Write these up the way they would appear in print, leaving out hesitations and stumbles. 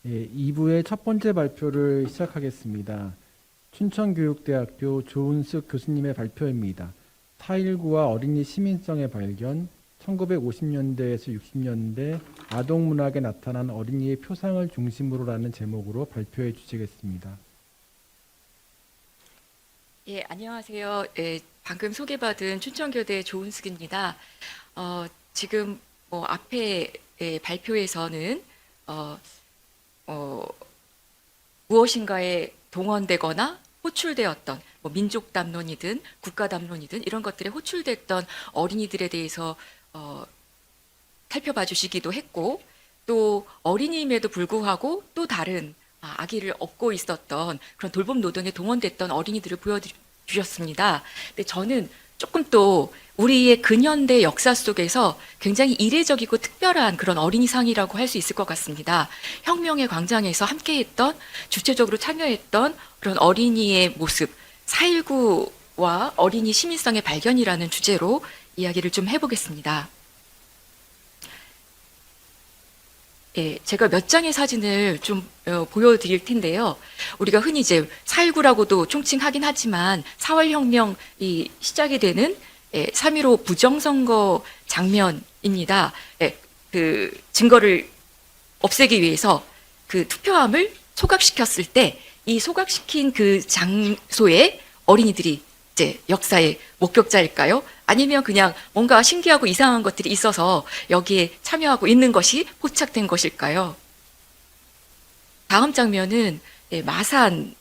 2부의 첫 번째 발표를 시작하겠습니다. 춘천교육대학교 조은숙 교수님의 발표입니다. 4.19와 어린이 시민성의 발견, 1950년대에서 60년대 아동문학에 나타난 어린이의 표상을 중심으로라는 제목으로 발표해 주시겠습니다. 예, 안녕하세요. 예, 방금 소개받은 춘천교대 조은숙입니다. 지금 앞에 발표에서는 무엇인가에 동원되거나 호출되었던 민족 담론이든 국가 담론이든 이런 것들에 호출됐던 어린이들에 대해서 살펴봐 주시기도 했고, 또 어린이임에도 불구하고 또 다른 아기를 업고 있었던 그런 돌봄 노동에 동원됐던 어린이들을 보여주셨습니다. 근데 저는 조금 또 우리의 근현대 역사 속에서 굉장히 이례적이고 특별한 그런 어린이상이라고 할 수 있을 것 같습니다. 혁명의 광장에서 함께했던, 주체적으로 참여했던 그런 어린이의 모습, 4.19와 어린이 시민성의 발견이라는 주제로 이야기를 좀 해보겠습니다. 예, 제가 몇 장의 사진을 좀 보여드릴 텐데요. 우리가 흔히 이제 4.19라고도 총칭하긴 하지만 4월 혁명이 시작이 되는 3.15 부정선거 장면입니다. 그 증거를 없애기 위해서 그 투표함을 소각시켰을 때 이 소각시킨 그 장소에 어린이들이 이제 역사의 목격자일까요? 아니면 그냥 뭔가 신기하고 이상한 것들이 있어서 여기에 참여하고 있는 것이 포착된 것일까요? 다음 장면은 마산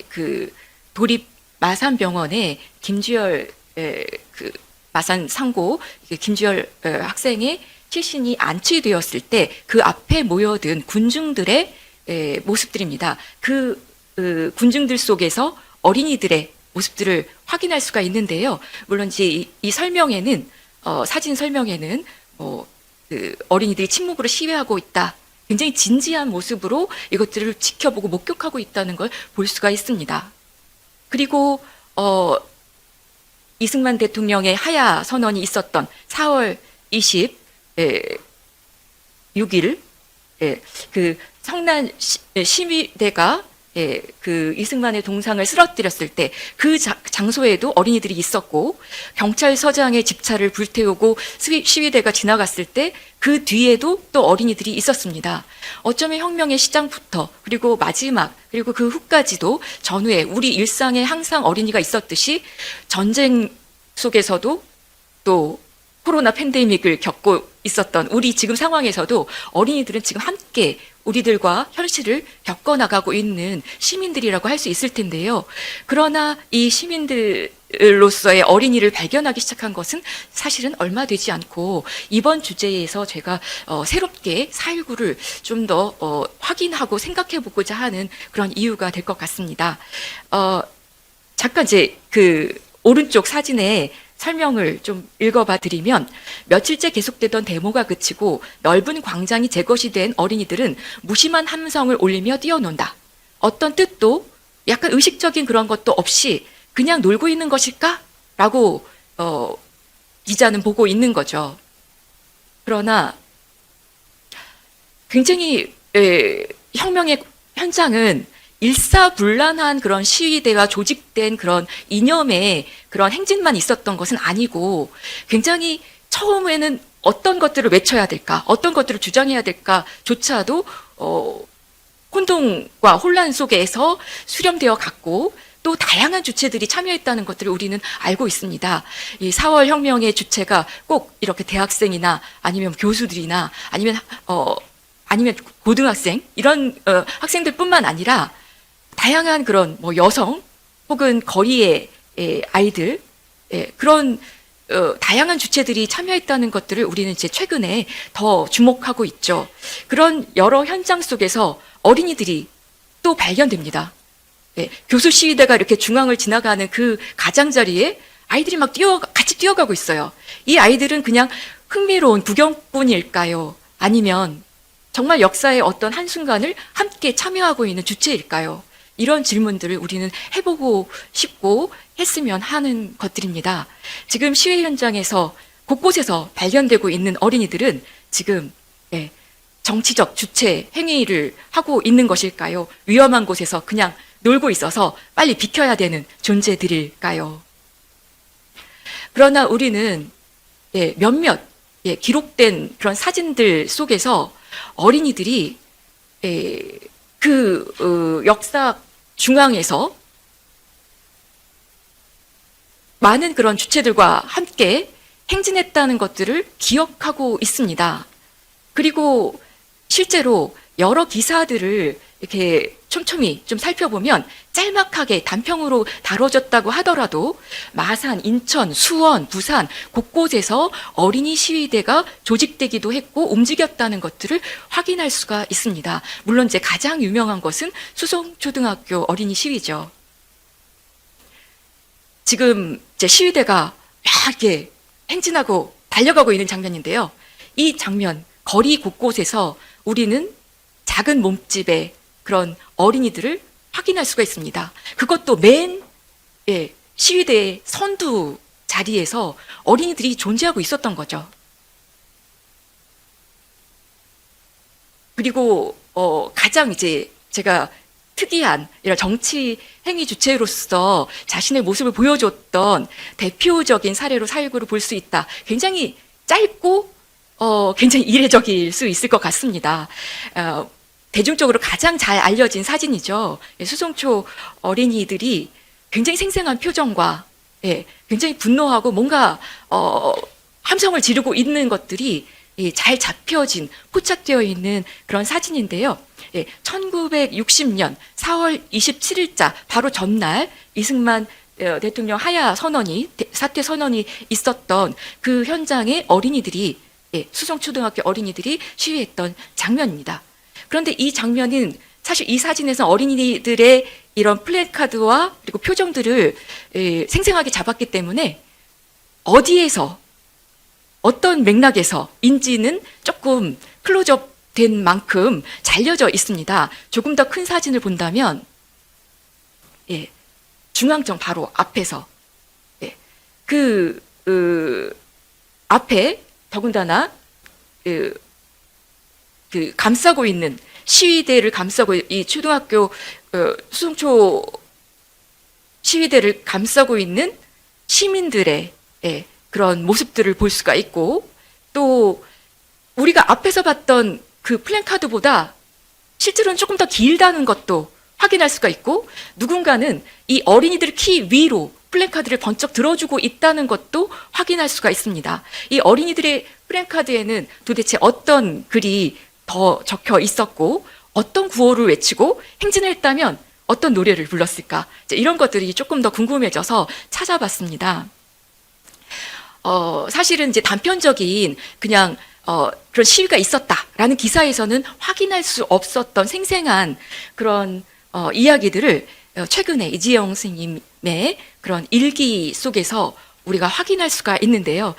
그 도립 마산병원에 김주열 그 마산 상고 김주열 학생의 시신이 안치되었을 때 그 앞에 모여든 군중들의 모습들입니다. 그 군중들 속에서 어린이들의 모습들을 확인할 수가 있는데요. 물론 이제 이 설명에는 사진 설명에는 그 어린이들이 침묵으로 시위하고 있다, 굉장히 진지한 모습으로 이것들을 지켜보고 목격하고 있다는 걸 볼 수가 있습니다. 그리고 이승만 대통령의 하야 선언이 있었던 4월 26일 그 성난 시위대가 그 이승만의 동상을 쓰러뜨렸을 때 그 장소에도 어린이들이 있었고, 경찰서장의 집차를 불태우고 시위대가 지나갔을 때 그 뒤에도 또 어린이들이 있었습니다. 어쩌면 혁명의 시작부터 그리고 마지막 그리고 그 후까지도 전후에 우리 일상에 항상 어린이가 있었듯이 전쟁 속에서도 또 코로나 팬데믹을 겪고 있었던 우리 지금 상황에서도 어린이들은 지금 함께 우리들과 현실을 겪어나가고 있는 시민들이라고 할 수 있을 텐데요. 그러나 이 시민들로서의 어린이를 발견하기 시작한 것은 사실은 얼마 되지 않고, 이번 주제에서 제가 새롭게 4.19를 좀 더 확인하고 생각해 보고자 하는 그런 이유가 될 것 같습니다. 잠깐 이제 그 오른쪽 사진에 설명을 좀 읽어봐 드리면, 며칠째 계속되던 데모가 그치고 넓은 광장이 제것이 된 어린이들은 무심한 함성을 올리며 뛰어논다. 어떤 뜻도 약간 의식적인 그런 것도 없이 그냥 놀고 있는 것일까? 라고 기자는 보고 있는 거죠. 그러나 굉장히 혁명의 현장은 일사불란한 그런 시위대와 조직된 그런 이념의 그런 행진만 있었던 것은 아니고, 굉장히 처음에는 어떤 것들을 외쳐야 될까, 어떤 것들을 주장해야 될까조차도 혼동과 혼란 속에서 수렴되어 갔고, 또 다양한 주체들이 참여했다는 것들을 우리는 알고 있습니다. 이 4월 혁명의 주체가 꼭 이렇게 대학생이나 아니면 교수들이나 아니면 고등학생 이런 학생들뿐만 아니라 다양한 그런 여성 혹은 거리의 아이들, 그런 다양한 주체들이 참여했다는 것들을 우리는 이제 최근에 더 주목하고 있죠. 그런 여러 현장 속에서 어린이들이 또 발견됩니다. 교수 시위대가 이렇게 중앙을 지나가는 그 가장자리에 아이들이 막 같이 뛰어가고 있어요. 이 아이들은 그냥 흥미로운 구경꾼일까요? 아니면 정말 역사의 어떤 한순간을 함께 참여하고 있는 주체일까요? 이런 질문들을 우리는 해보고 싶고 했으면 하는 것들입니다. 지금 시위 현장에서 곳곳에서 발견되고 있는 어린이들은 지금 정치적 주체 행위를 하고 있는 것일까요? 위험한 곳에서 그냥 놀고 있어서 빨리 비켜야 되는 존재들일까요? 그러나 우리는 몇몇 기록된 그런 사진들 속에서 어린이들이 역사 중앙에서 많은 그런 주체들과 함께 행진했다는 것들을 기억하고 있습니다. 그리고 실제로 여러 기사들을 이렇게 촘촘히 좀 살펴보면 짤막하게 단평으로 다뤄졌다고 하더라도 마산, 인천, 수원, 부산 곳곳에서 어린이 시위대가 조직되기도 했고 움직였다는 것들을 확인할 수가 있습니다. 물론 이제 가장 유명한 것은 수성초등학교 어린이 시위죠. 지금 이제 시위대가 이렇게 행진하고 달려가고 있는 장면인데요. 이 장면, 거리 곳곳에서 우리는 작은 몸집의 그런 어린이들을 확인할 수가 있습니다. 그것도 맨 시위대의 선두 자리에서 어린이들이 존재하고 있었던 거죠. 그리고 가장 이제 제가 특이한 이런 정치 행위 주체로서 자신의 모습을 보여줬던 대표적인 사례로 사일구를 볼 수 있다. 굉장히 짧고 굉장히 이례적일 수 있을 것 같습니다. 대중적으로 가장 잘 알려진 사진이죠. 수송초 어린이들이 굉장히 생생한 표정과 굉장히 분노하고 뭔가 함성을 지르고 있는 것들이 잘 잡혀진, 포착되어 있는 그런 사진인데요. 1960년 4월 27일자 바로 전날 이승만 대통령 하야 선언이, 사퇴 선언이 있었던 그 현장에 어린이들이, 수성초등학교 어린이들이 시위했던 장면입니다. 그런데 이 장면은 사실 이 사진에서 어린이들의 이런 플래카드와 그리고 표정들을 생생하게 잡았기 때문에 어디에서 어떤 맥락에서인지는 조금 클로즈업 된 만큼 잘려져 있습니다. 조금 더 큰 사진을 본다면 중앙청 바로 앞에서 앞에 더군다나 감싸고 있는 시위대를 감싸고 이 초등학교 수송초 시위대를 감싸고 있는 시민들의 그런 모습들을 볼 수가 있고, 또 우리가 앞에서 봤던 그 플랜카드보다 실제로는 조금 더 길다는 것도 확인할 수가 있고, 누군가는 이 어린이들 키 위로 플랜카드를 번쩍 들어주고 있다는 것도 확인할 수가 있습니다. 이 어린이들의 플랜카드에는 도대체 어떤 글이 더 적혀 있었고, 어떤 구호를 외치고 행진을 했다면 어떤 노래를 불렀을까, 이런 것들이 조금 더 궁금해져서 찾아봤습니다. 사실은 이제 단편적인 그냥 그런 시위가 있었다라는 기사에서는 확인할 수 없었던 생생한 그런 이야기들을 최근에 이지영 스님의 그런 일기 속에서 우리가 확인할 수가 있는데요.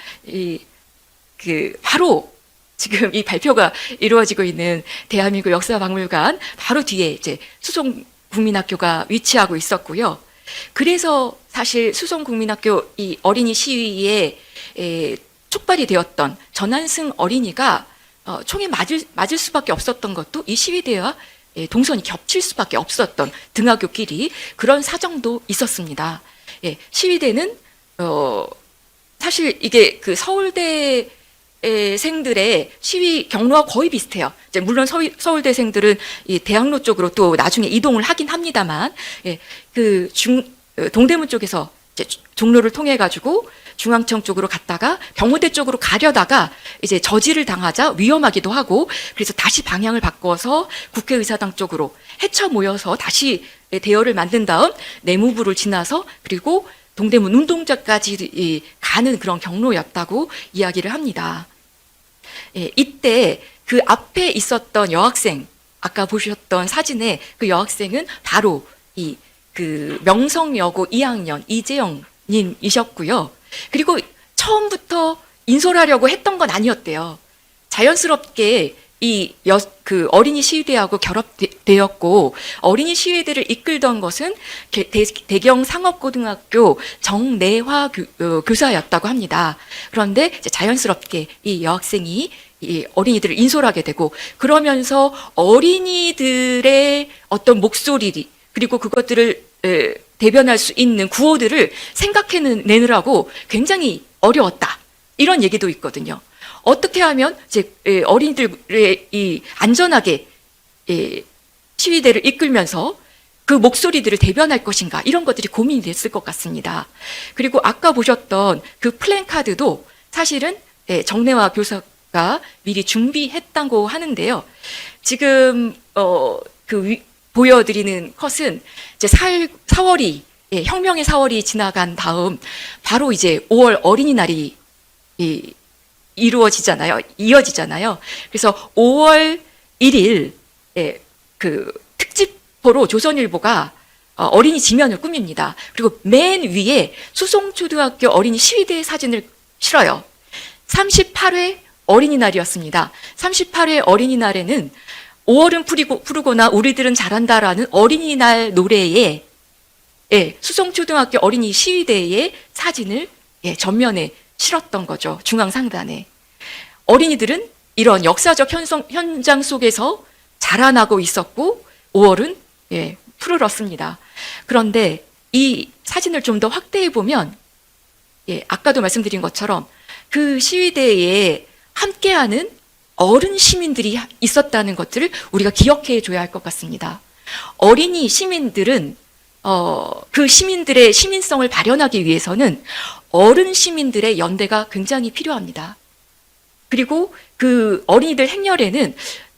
바로 지금 이 발표가 이루어지고 있는 대한민국 역사박물관 바로 뒤에 이제 수송국민학교가 위치하고 있었고요. 그래서 사실 수송국민학교 이 어린이 시위에 촉발이 되었던 전한승 어린이가 총에 맞을 수밖에 없었던 것도 이 시위대와 동선이 겹칠 수밖에 없었던 등하교끼리 그런 사정도 있었습니다. 시위대는 사실 이게 그 서울대 생들의 시위 경로와 거의 비슷해요. 이제 물론 서울대생들은 이 대학로 쪽으로 또 나중에 이동을 하긴 합니다만, 동대문 쪽에서 이제 종로를 통해 가지고 중앙청 쪽으로 갔다가 병원대 쪽으로 가려다가 이제 저지를 당하자 위험하기도 하고, 그래서 다시 방향을 바꿔서 국회의사당 쪽으로 헤쳐 모여서 다시 대열을 만든 다음 내무부를 지나서 그리고 동대문 운동장까지 가는 그런 경로였다고 이야기를 합니다. 이때 그 앞에 있었던 여학생, 아까 보셨던 사진에 그 여학생은 바로 그 명성여고 2학년 이재영 님이셨고요. 그리고 처음부터 인솔하려고 했던 건 아니었대요. 자연스럽게 그 어린이 시위대하고 결합되었고, 어린이 시위대를 이끌던 것은 대경 상업고등학교 정내화 교사였다고 합니다. 그런데 이제 자연스럽게 이 여학생이 이 어린이들을 인솔하게 되고, 그러면서 어린이들의 어떤 목소리 그리고 그것들을 대변할 수 있는 구호들을 생각해내느라고 굉장히 어려웠다, 이런 얘기도 있거든요. 어떻게 하면 이제 어린이들의 이 안전하게 시위대를 이끌면서 그 목소리들을 대변할 것인가, 이런 것들이 고민이 됐을 것 같습니다. 그리고 아까 보셨던 그 플랜카드도 사실은 정래화 교사가 미리 준비했다고 하는데요. 지금 보여드리는 컷은 이제 4월이 혁명의 4월이 지나간 다음 바로 이제 5월 어린이날이 이어지잖아요. 그래서 5월 1일 그 특집보로 조선일보가 어린이 지면을 꾸밉니다. 그리고 맨 위에 수송초등학교 어린이 시위대 사진을 실어요. 38회 어린이날이었습니다. 38회 어린이날에는 5월은 푸르거나 우리들은 잘한다라는 어린이날 노래에 수송초등학교 어린이 시위대의 사진을 전면에 실었던 거죠. 중앙상단에. 어린이들은 이런 역사적 현장 속에서 자라나고 있었고 5월은 푸르렀습니다. 그런데 이 사진을 좀 더 확대해 보면 아까도 말씀드린 것처럼 그 시위대에 함께하는 어른 시민들이 있었다는 것들을 우리가 기억해 줘야 할 것 같습니다. 어린이 시민들은 그 시민들의 시민성을 발현하기 위해서는 어른 시민들의 연대가 굉장히 필요합니다. 그리고 그 어린이들 행렬에는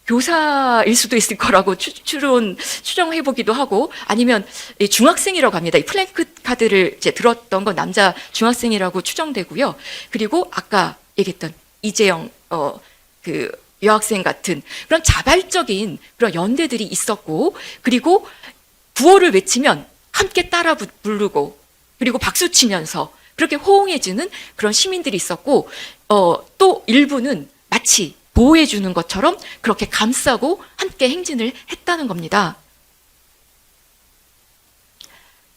교사일 수도 있을 거라고 추정해 보기도 하고, 아니면 중학생이라고 합니다. 이 플래카드를 이제 들었던 건 남자 중학생이라고 추정되고요. 그리고 아까 얘기했던 이재영 그 여학생 같은 그런 자발적인 그런 연대들이 있었고, 그리고 구호를 외치면 함께 따라 부르고, 그리고 박수 치면서 그렇게 호응해주는 그런 시민들이 있었고, 또 일부는 마치 보호해주는 것처럼 그렇게 감싸고 함께 행진을 했다는 겁니다.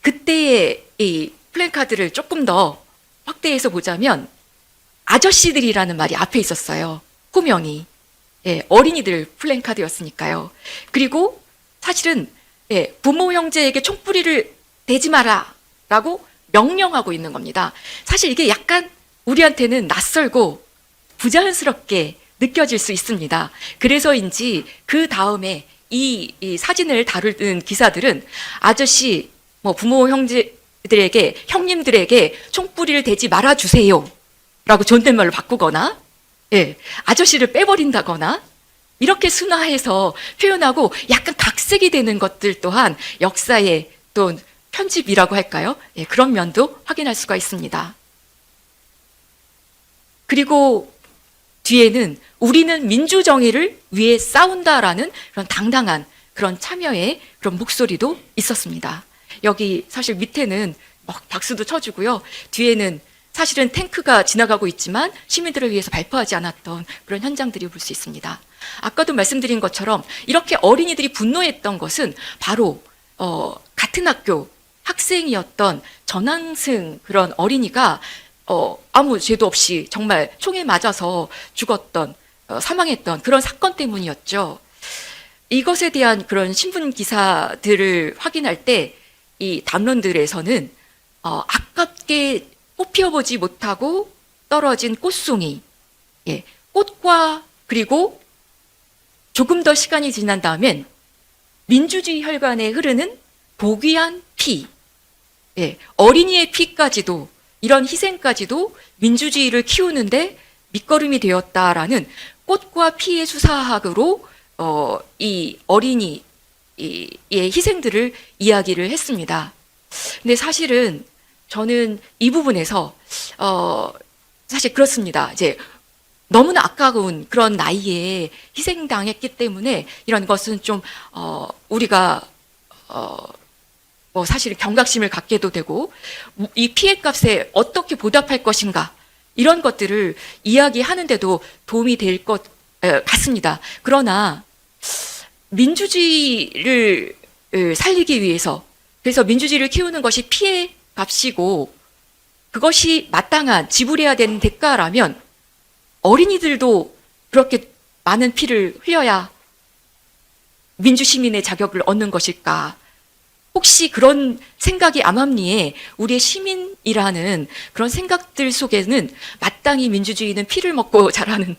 그때의 이 플랜카드를 조금 더 확대해서 보자면 아저씨들이라는 말이 앞에 있었어요. 호명이. 어린이들 플랜카드였으니까요. 그리고 사실은 부모 형제에게 총뿌리를 대지 마라 라고 명령하고 있는 겁니다. 사실 이게 약간 우리한테는 낯설고 부자연스럽게 느껴질 수 있습니다. 그래서인지 그 다음에 이 사진을 다루는 기사들은 아저씨, 부모 형제들에게, 형님들에게 총뿌리를 대지 말아주세요 라고 존댓말로 바꾸거나, 아저씨를 빼버린다거나, 이렇게 순화해서 표현하고 약간 각색이 되는 것들 또한 역사의 또 편집이라고 할까요? 그런 면도 확인할 수가 있습니다. 그리고 뒤에는 우리는 민주정의를 위해 싸운다라는 그런 당당한 그런 참여의 그런 목소리도 있었습니다. 여기 사실 밑에는 막 박수도 쳐주고요. 뒤에는 사실은 탱크가 지나가고 있지만 시민들을 위해서 발표하지 않았던 그런 현장들이 볼 수 있습니다. 아까도 말씀드린 것처럼 이렇게 어린이들이 분노했던 것은 바로 같은 학교 학생이었던 전항승 그런 어린이가 아무 죄도 없이 정말 총에 맞아서 죽었던, 사망했던 그런 사건 때문이었죠. 이것에 대한 그런 신문 기사들을 확인할 때 이 담론들에서는 아깝게 꽃피워보지 못하고 떨어진 꽃송이, 꽃과 그리고 조금 더 시간이 지난 다음엔 민주주의 혈관에 흐르는 고귀한 피, 어린이의 피까지도, 이런 희생까지도 민주주의를 키우는데 밑거름이 되었다라는 꽃과 피의 수사학으로 이 어린이의 희생들을 이야기를 했습니다. 근데 사실은 저는 이 부분에서 사실 그렇습니다. 이제 너무나 아까운 그런 나이에 희생당했기 때문에 이런 것은 좀 우리가 사실 경각심을 갖게도 되고, 이 피해값에 어떻게 보답할 것인가, 이런 것들을 이야기하는데도 도움이 될 것 같습니다. 그러나 민주주의를 살리기 위해서, 그래서 민주주의를 키우는 것이 피해 값이고 그것이 마땅한 지불해야 되는 대가라면 어린이들도 그렇게 많은 피를 흘려야 민주시민의 자격을 얻는 것일까? 혹시 그런 생각이 암암리에 우리의 시민이라는 그런 생각들 속에는 마땅히 민주주의는 피를 먹고 자라는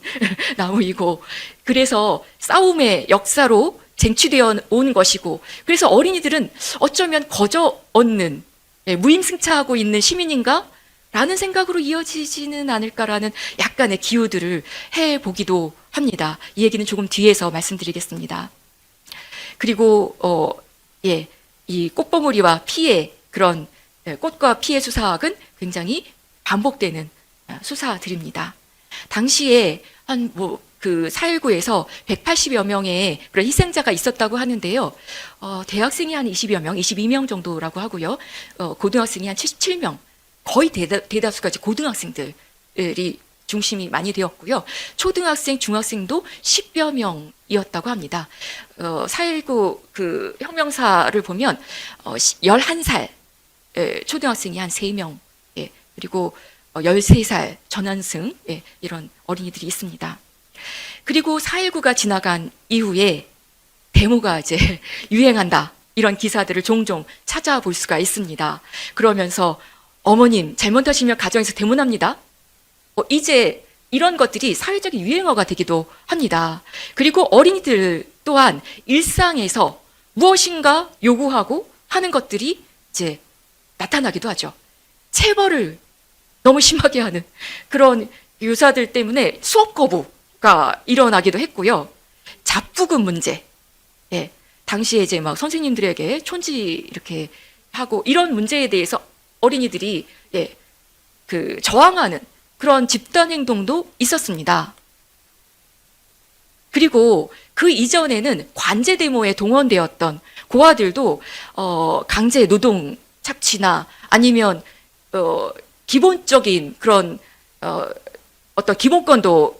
나무이고, 그래서 싸움의 역사로 쟁취되어 온 것이고, 그래서 어린이들은 어쩌면 거저 얻는, 무임승차하고 있는 시민인가? 라는 생각으로 이어지지는 않을까라는 약간의 기우들을 해보기도 합니다. 이 얘기는 조금 뒤에서 말씀드리겠습니다. 그리고 이 꽃봉오리와 피의 그런 꽃과 피의 수사학은 굉장히 반복되는 수사들입니다. 당시에 그 4.19에서 180여 명의 그런 희생자가 있었다고 하는데요. 대학생이 한 20여 명, 22명 정도라고 하고요. 고등학생이 한 77명, 거의 대다수가 이제 고등학생들이 중심이 많이 되었고요. 초등학생, 중학생도 10여 명이었다고 합니다. 4.19 그 혁명사를 보면 11살 초등학생이 한 3명, 그리고 13살 전환승, 이런 어린이들이 있습니다. 그리고 4.19가 지나간 이후에 데모가 이제 유행한다, 이런 기사들을 종종 찾아볼 수가 있습니다. 그러면서 어머님 잘못하시면 가정에서 데모납니다. 이제 이런 것들이 사회적인 유행어가 되기도 합니다. 그리고 어린이들 또한 일상에서 무엇인가 요구하고 하는 것들이 이제 나타나기도 하죠. 체벌을 너무 심하게 하는 그런 유사들 때문에 수업 거부가 일어나기도 했고요. 잡부금 문제, 당시에 이제 막 선생님들에게 촌지 이렇게 하고 이런 문제에 대해서 어린이들이 그 저항하는 그런 집단 행동도 있었습니다. 그리고 그 이전에는 관제 데모에 동원되었던 고아들도 강제 노동 착취나 아니면 기본적인 그런 어떤 기본권도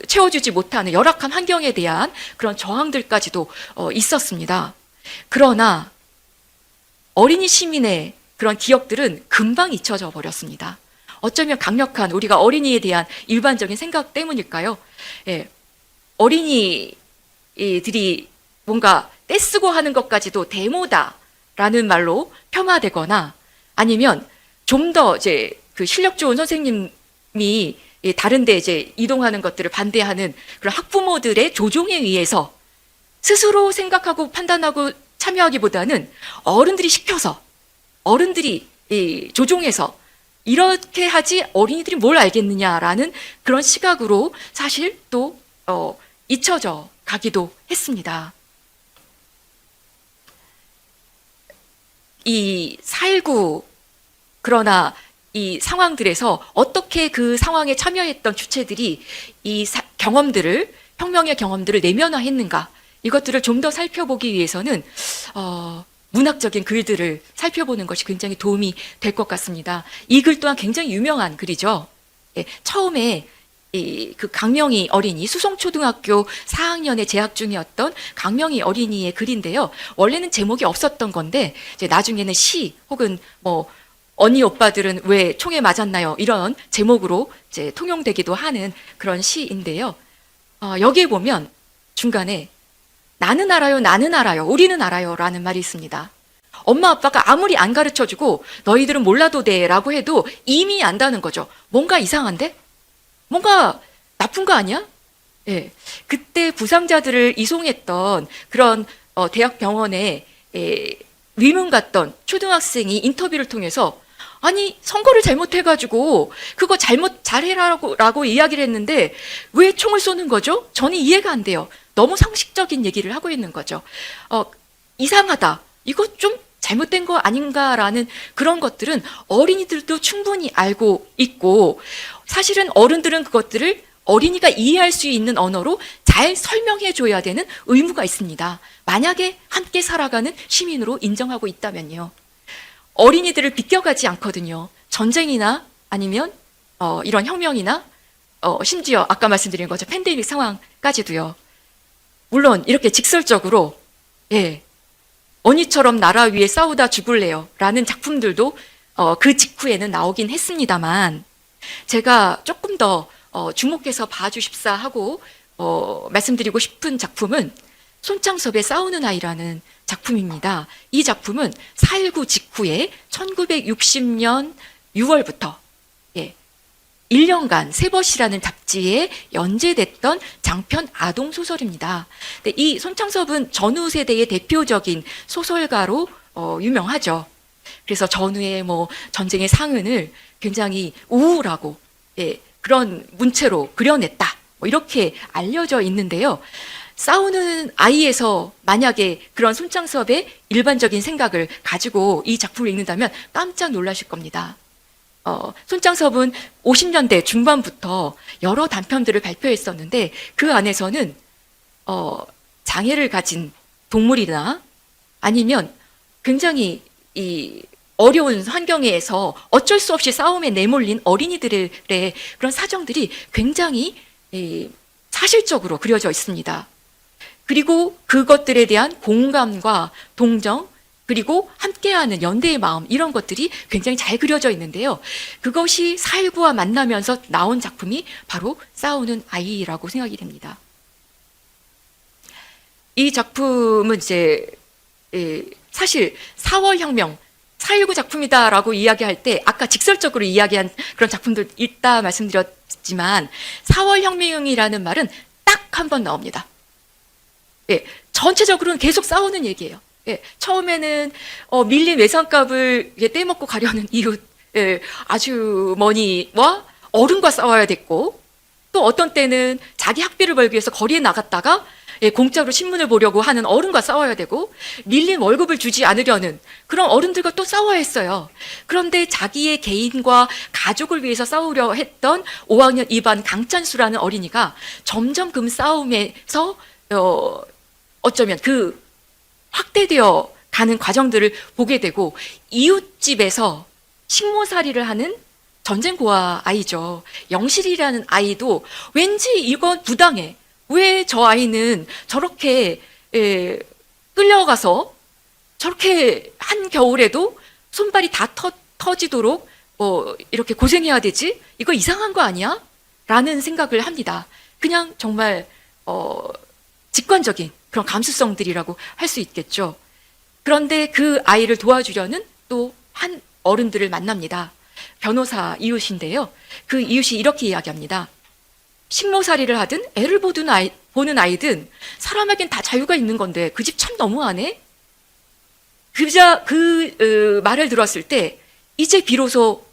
채워주지 못하는 열악한 환경에 대한 그런 저항들까지도 있었습니다. 그러나 어린이 시민의 그런 기억들은 금방 잊혀져 버렸습니다. 어쩌면 강력한 우리가 어린이에 대한 일반적인 생각 때문일까요? 어린이들이 뭔가 떼쓰고 하는 것까지도 데모다라는 말로 폄하되거나 아니면 좀 더 이제 그 실력 좋은 선생님이 다른데 이제 이동하는 것들을 반대하는 그런 학부모들의 조종에 의해서 스스로 생각하고 판단하고 참여하기보다는 어른들이 시켜서, 어른들이 조종해서 이렇게 하지 어린이들이 뭘 알겠느냐라는 그런 시각으로 사실 또 잊혀져 가기도 했습니다. 이 4.19 그러나 이 상황들에서 어떻게 그 상황에 참여했던 주체들이 이 경험들을, 혁명의 경험들을 내면화했는가, 이것들을 좀 더 살펴보기 위해서는 문학적인 글들을 살펴보는 것이 굉장히 도움이 될 것 같습니다. 이 글 또한 굉장히 유명한 글이죠. 처음에 그 강명희 어린이, 수송초등학교 4학년에 재학 중이었던 강명희 어린이의 글인데요. 원래는 제목이 없었던 건데 이제 나중에는 시 혹은 뭐 언니 오빠들은 왜 총에 맞았나요? 이런 제목으로 이제 통용되기도 하는 그런 시인데요. 여기에 보면 중간에 나는 알아요, 나는 알아요, 우리는 알아요 라는 말이 있습니다. 엄마 아빠가 아무리 안 가르쳐주고 너희들은 몰라도 돼 라고 해도 이미 안다는 거죠. 뭔가 이상한데? 뭔가 나쁜 거 아니야? 그때 부상자들을 이송했던 그런 대학 병원에 위문 갔던 초등학생이 인터뷰를 통해서 아니 선거를 잘못해가지고 그거 잘해라고 이야기를 했는데 왜 총을 쏘는 거죠? 저는 이해가 안 돼요. 너무 상식적인 얘기를 하고 있는 거죠. 이상하다. 이거 좀 잘못된 거 아닌가라는 그런 것들은 어린이들도 충분히 알고 있고, 사실은 어른들은 그것들을 어린이가 이해할 수 있는 언어로 잘 설명해 줘야 되는 의무가 있습니다. 만약에 함께 살아가는 시민으로 인정하고 있다면요. 어린이들을 비껴가지 않거든요. 전쟁이나 아니면 이런 혁명이나 심지어 아까 말씀드린 거죠. 팬데믹 상황까지도요. 물론 이렇게 직설적으로 언니처럼 나라 위에 싸우다 죽을래요 라는 작품들도 그 직후에는 나오긴 했습니다만, 제가 조금 더 주목해서 봐주십사 하고 말씀드리고 싶은 작품은 손창섭의 싸우는 아이라는 작품입니다. 이 작품은 4.19 직후에 1960년 6월부터 1년간 세벗이라는 잡지에 연재됐던 장편 아동 소설입니다. 근데 이 손창섭은 전후 세대의 대표적인 소설가로 유명하죠. 그래서 전후의 전쟁의 상흔을 굉장히 우울하고 그런 문체로 그려냈다. 이렇게 알려져 있는데요. 싸우는 아이에서 만약에 그런 손창섭의 일반적인 생각을 가지고 이 작품을 읽는다면 깜짝 놀라실 겁니다. 손창섭은 50년대 중반부터 여러 단편들을 발표했었는데 그 안에서는 장애를 가진 동물이나 아니면 굉장히 이 어려운 환경에서 어쩔 수 없이 싸움에 내몰린 어린이들의 그런 사정들이 굉장히 사실적으로 그려져 있습니다. 그리고 그것들에 대한 공감과 동정, 그리고 함께하는 연대의 마음, 이런 것들이 굉장히 잘 그려져 있는데요. 그것이 4.19와 만나면서 나온 작품이 바로 싸우는 아이라고 생각이 됩니다. 이 작품은 이제 사실 4월 혁명, 4.19 작품이다라고 이야기할 때 아까 직설적으로 이야기한 그런 작품들 있다 말씀드렸지만 4월 혁명이라는 말은 딱 한 번 나옵니다. 전체적으로는 계속 싸우는 얘기예요. 처음에는 밀린 외상값을 떼먹고 가려는 이웃 아주머니와 어른과 싸워야 됐고, 또 어떤 때는 자기 학비를 벌기 위해서 거리에 나갔다가 공짜로 신문을 보려고 하는 어른과 싸워야 되고, 밀린 월급을 주지 않으려는 그런 어른들과 또 싸워야 했어요. 그런데 자기의 개인과 가족을 위해서 싸우려 했던 5학년 2반 강찬수라는 어린이가 점점 그 싸움에서 어쩌면 그 확대되어 가는 과정들을 보게 되고, 이웃집에서 식모살이를 하는 전쟁고아 아이죠. 영실이라는 아이도 왠지 이건 부당해. 왜 저 아이는 저렇게 끌려가서 저렇게 한겨울에도 손발이 다 터지도록 이렇게 고생해야 되지? 이거 이상한 거 아니야? 라는 생각을 합니다. 그냥 정말 직관적인 그런 감수성들이라고 할 수 있겠죠. 그런데 그 아이를 도와주려는 또 한 어른들을 만납니다. 변호사 이웃인데요. 그 이웃이 이렇게 이야기합니다. 식모살이를 하든 애를 보는 아이든 사람에겐 다 자유가 있는 건데 그 집 참 너무하네? 그 말을 들었을 때 이제 비로소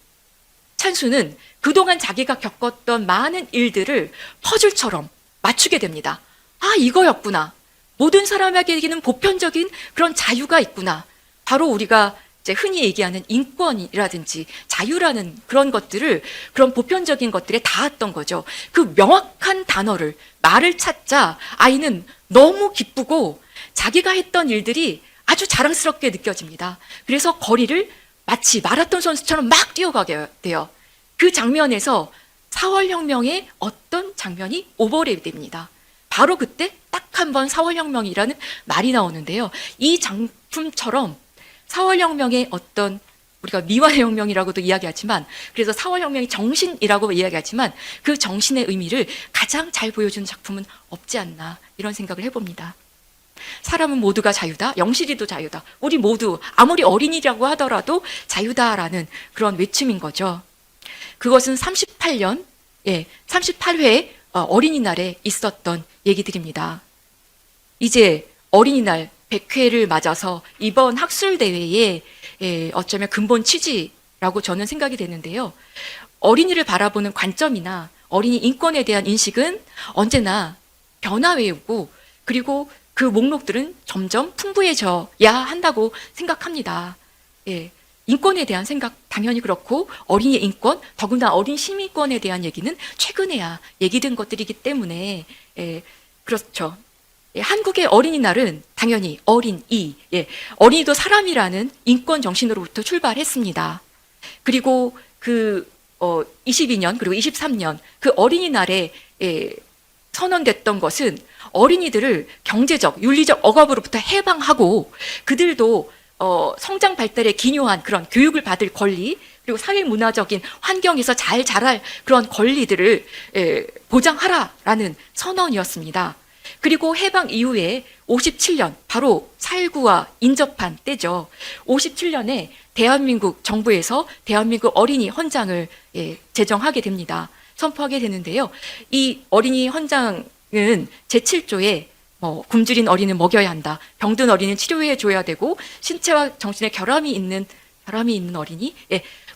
찬수는 그동안 자기가 겪었던 많은 일들을 퍼즐처럼 맞추게 됩니다. 아, 이거였구나. 모든 사람에게는 보편적인 그런 자유가 있구나. 바로 우리가 이제 흔히 얘기하는 인권이라든지 자유라는 그런 것들을, 그런 보편적인 것들에 닿았던 거죠. 그 명확한 단어를, 말을 찾자 아이는 너무 기쁘고 자기가 했던 일들이 아주 자랑스럽게 느껴집니다. 그래서 거리를 마치 마라톤 선수처럼 막 뛰어가게 돼요. 그 장면에서 4월 혁명의 어떤 장면이 오버랩이 됩니다. 바로 그때 딱 한 번 4월 혁명이라는 말이 나오는데요. 이 작품처럼 4월 혁명의 어떤, 우리가 미완의 혁명이라고도 이야기하지만, 그래서 4월 혁명의 정신이라고 이야기하지만 그 정신의 의미를 가장 잘 보여주는 작품은 없지 않나, 이런 생각을 해봅니다. 사람은 모두가 자유다. 영실이도 자유다. 우리 모두 아무리 어린이라고 하더라도 자유다라는 그런 외침인 거죠. 그것은 38년, 38회 어린이날에 있었던 얘기들입니다. 이제 어린이날 100회를 맞아서 이번 학술대회의 어쩌면 근본 취지라고 저는 생각이 되는데요. 어린이를 바라보는 관점이나 어린이 인권에 대한 인식은 언제나 변화해오고, 그리고 그 목록들은 점점 풍부해져야 한다고 생각합니다. 인권에 대한 생각 당연히 그렇고, 어린이의 인권, 더군다나 어린 시민권에 대한 얘기는 최근에야 얘기된 것들이기 때문에 그렇죠. 한국의 어린이날은 당연히 어린이, 어린이도 사람이라는 인권 정신으로부터 출발했습니다. 그리고 그 22년 그리고 23년 그 어린이날에 선언됐던 것은 어린이들을 경제적, 윤리적 억압으로부터 해방하고 그들도 성장 발달에 기여한 그런 교육을 받을 권리, 그리고 사회 문화적인 환경에서 잘 자랄 그런 권리들을 보장하라라는 선언이었습니다. 그리고 해방 이후에 57년, 바로 4.19와 인접한 때죠. 57년에 대한민국 정부에서 대한민국 어린이 헌장을 제정하게 됩니다. 선포하게 되는데요. 이 어린이 헌장은 제7조에 굶주린 어린이는 먹여야 한다. 병든 어린이는 치료해 줘야 되고 신체와 정신의 결함이 있는 어린이,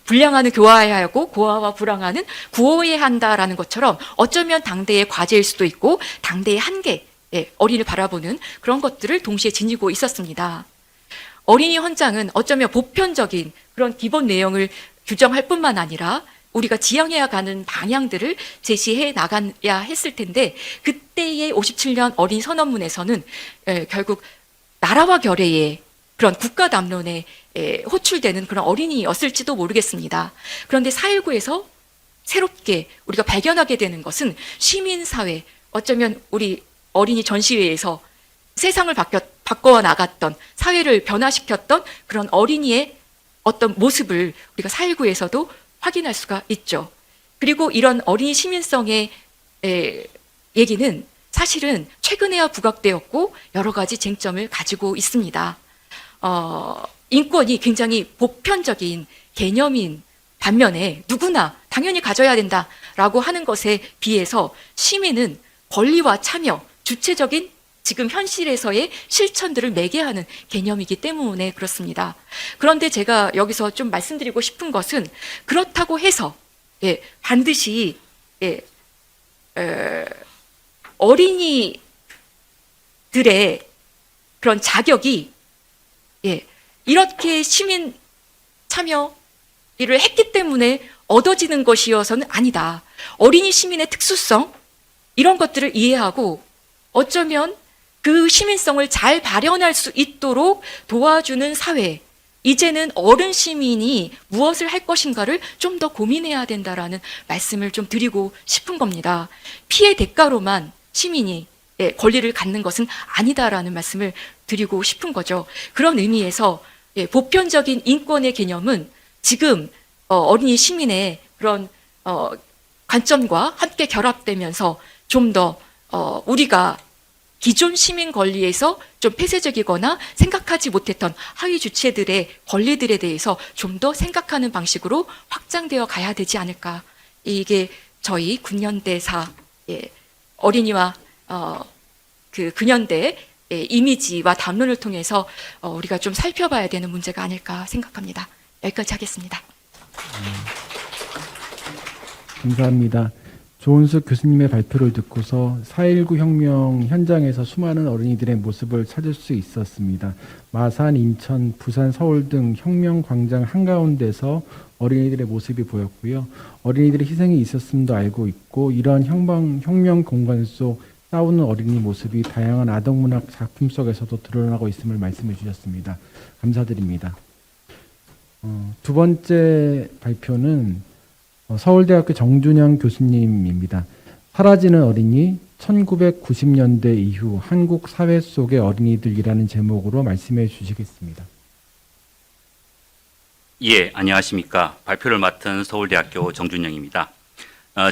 불량하는 교화해야 하고 고아와 불황하는 구호해야 한다라는 것처럼 어쩌면 당대의 과제일 수도 있고 당대의 한계, 어린이를 바라보는 그런 것들을 동시에 지니고 있었습니다. 어린이 헌장은 어쩌면 보편적인 그런 기본 내용을 규정할 뿐만 아니라 우리가 지향해야 가는 방향들을 제시해 나가야 했을 텐데 그때의 57년 어린이 선언문에서는 결국 나라와 결의의 그런 국가 담론에 호출되는 그런 어린이였을지도 모르겠습니다. 그런데 4.19에서 새롭게 우리가 발견하게 되는 것은 시민사회, 어쩌면 우리 어린이 전시회에서 세상을 바꿔 나갔던, 사회를 변화시켰던 그런 어린이의 어떤 모습을 우리가 4.19에서도 확인할 수가 있죠. 그리고 이런 어린이 시민성의 얘기는 사실은 최근에야 부각되었고 여러 가지 쟁점을 가지고 있습니다. 인권이 굉장히 보편적인 개념인 반면에 누구나 당연히 가져야 된다라고 하는 것에 비해서 시민은 권리와 참여, 주체적인 지금 현실에서의 실천들을 매개하는 개념이기 때문에 그렇습니다. 그런데 제가 여기서 좀 말씀드리고 싶은 것은 그렇다고 해서 반드시 어린이들의 그런 자격이 이렇게 시민 참여 일을 했기 때문에 얻어지는 것이어서는 아니다. 어린이 시민의 특수성 이런 것들을 이해하고 어쩌면 그 시민성을 잘 발현할 수 있도록 도와주는 사회, 이제는 어른 시민이 무엇을 할 것인가를 좀 더 고민해야 된다라는 말씀을 좀 드리고 싶은 겁니다. 피해 대가로만 시민이 권리를 갖는 것은 아니다라는 말씀을 드리고 싶은 거죠. 그런 의미에서 보편적인 인권의 개념은 지금 어린이 시민의 그런 관점과 함께 결합되면서 좀 더 우리가 기존 시민 권리에서 좀 폐쇄적이거나 생각하지 못했던 하위 주체들의 권리들에 대해서 좀 더 생각하는 방식으로 확장되어 가야 되지 않을까. 이게 저희 근현대사 어린이와 그 근현대 이미지와 담론을 통해서 우리가 좀 살펴봐야 되는 문제가 아닐까 생각합니다. 여기까지 하겠습니다. 감사합니다. 조은숙 교수님의 발표를 듣고서 4.19 혁명 현장에서 수많은 어린이들의 모습을 찾을 수 있었습니다. 마산, 인천, 부산, 서울 등 혁명 광장 한가운데서 어린이들의 모습이 보였고요. 어린이들의 희생이 있었음도 알고 있고 이러한 혁명 공간 속 싸우는 어린이 모습이 다양한 아동문학 작품 속에서도 드러나고 있음을 말씀해 주셨습니다. 감사드립니다. 두 번째 발표는 서울대학교 정준영 교수님입니다. 사라지는 어린이 1990년대 이후 한국 사회 속의 어린이들이라는 제목으로 말씀해 주시겠습니다. 예, 안녕하십니까. 발표를 맡은 서울대학교 정준영입니다.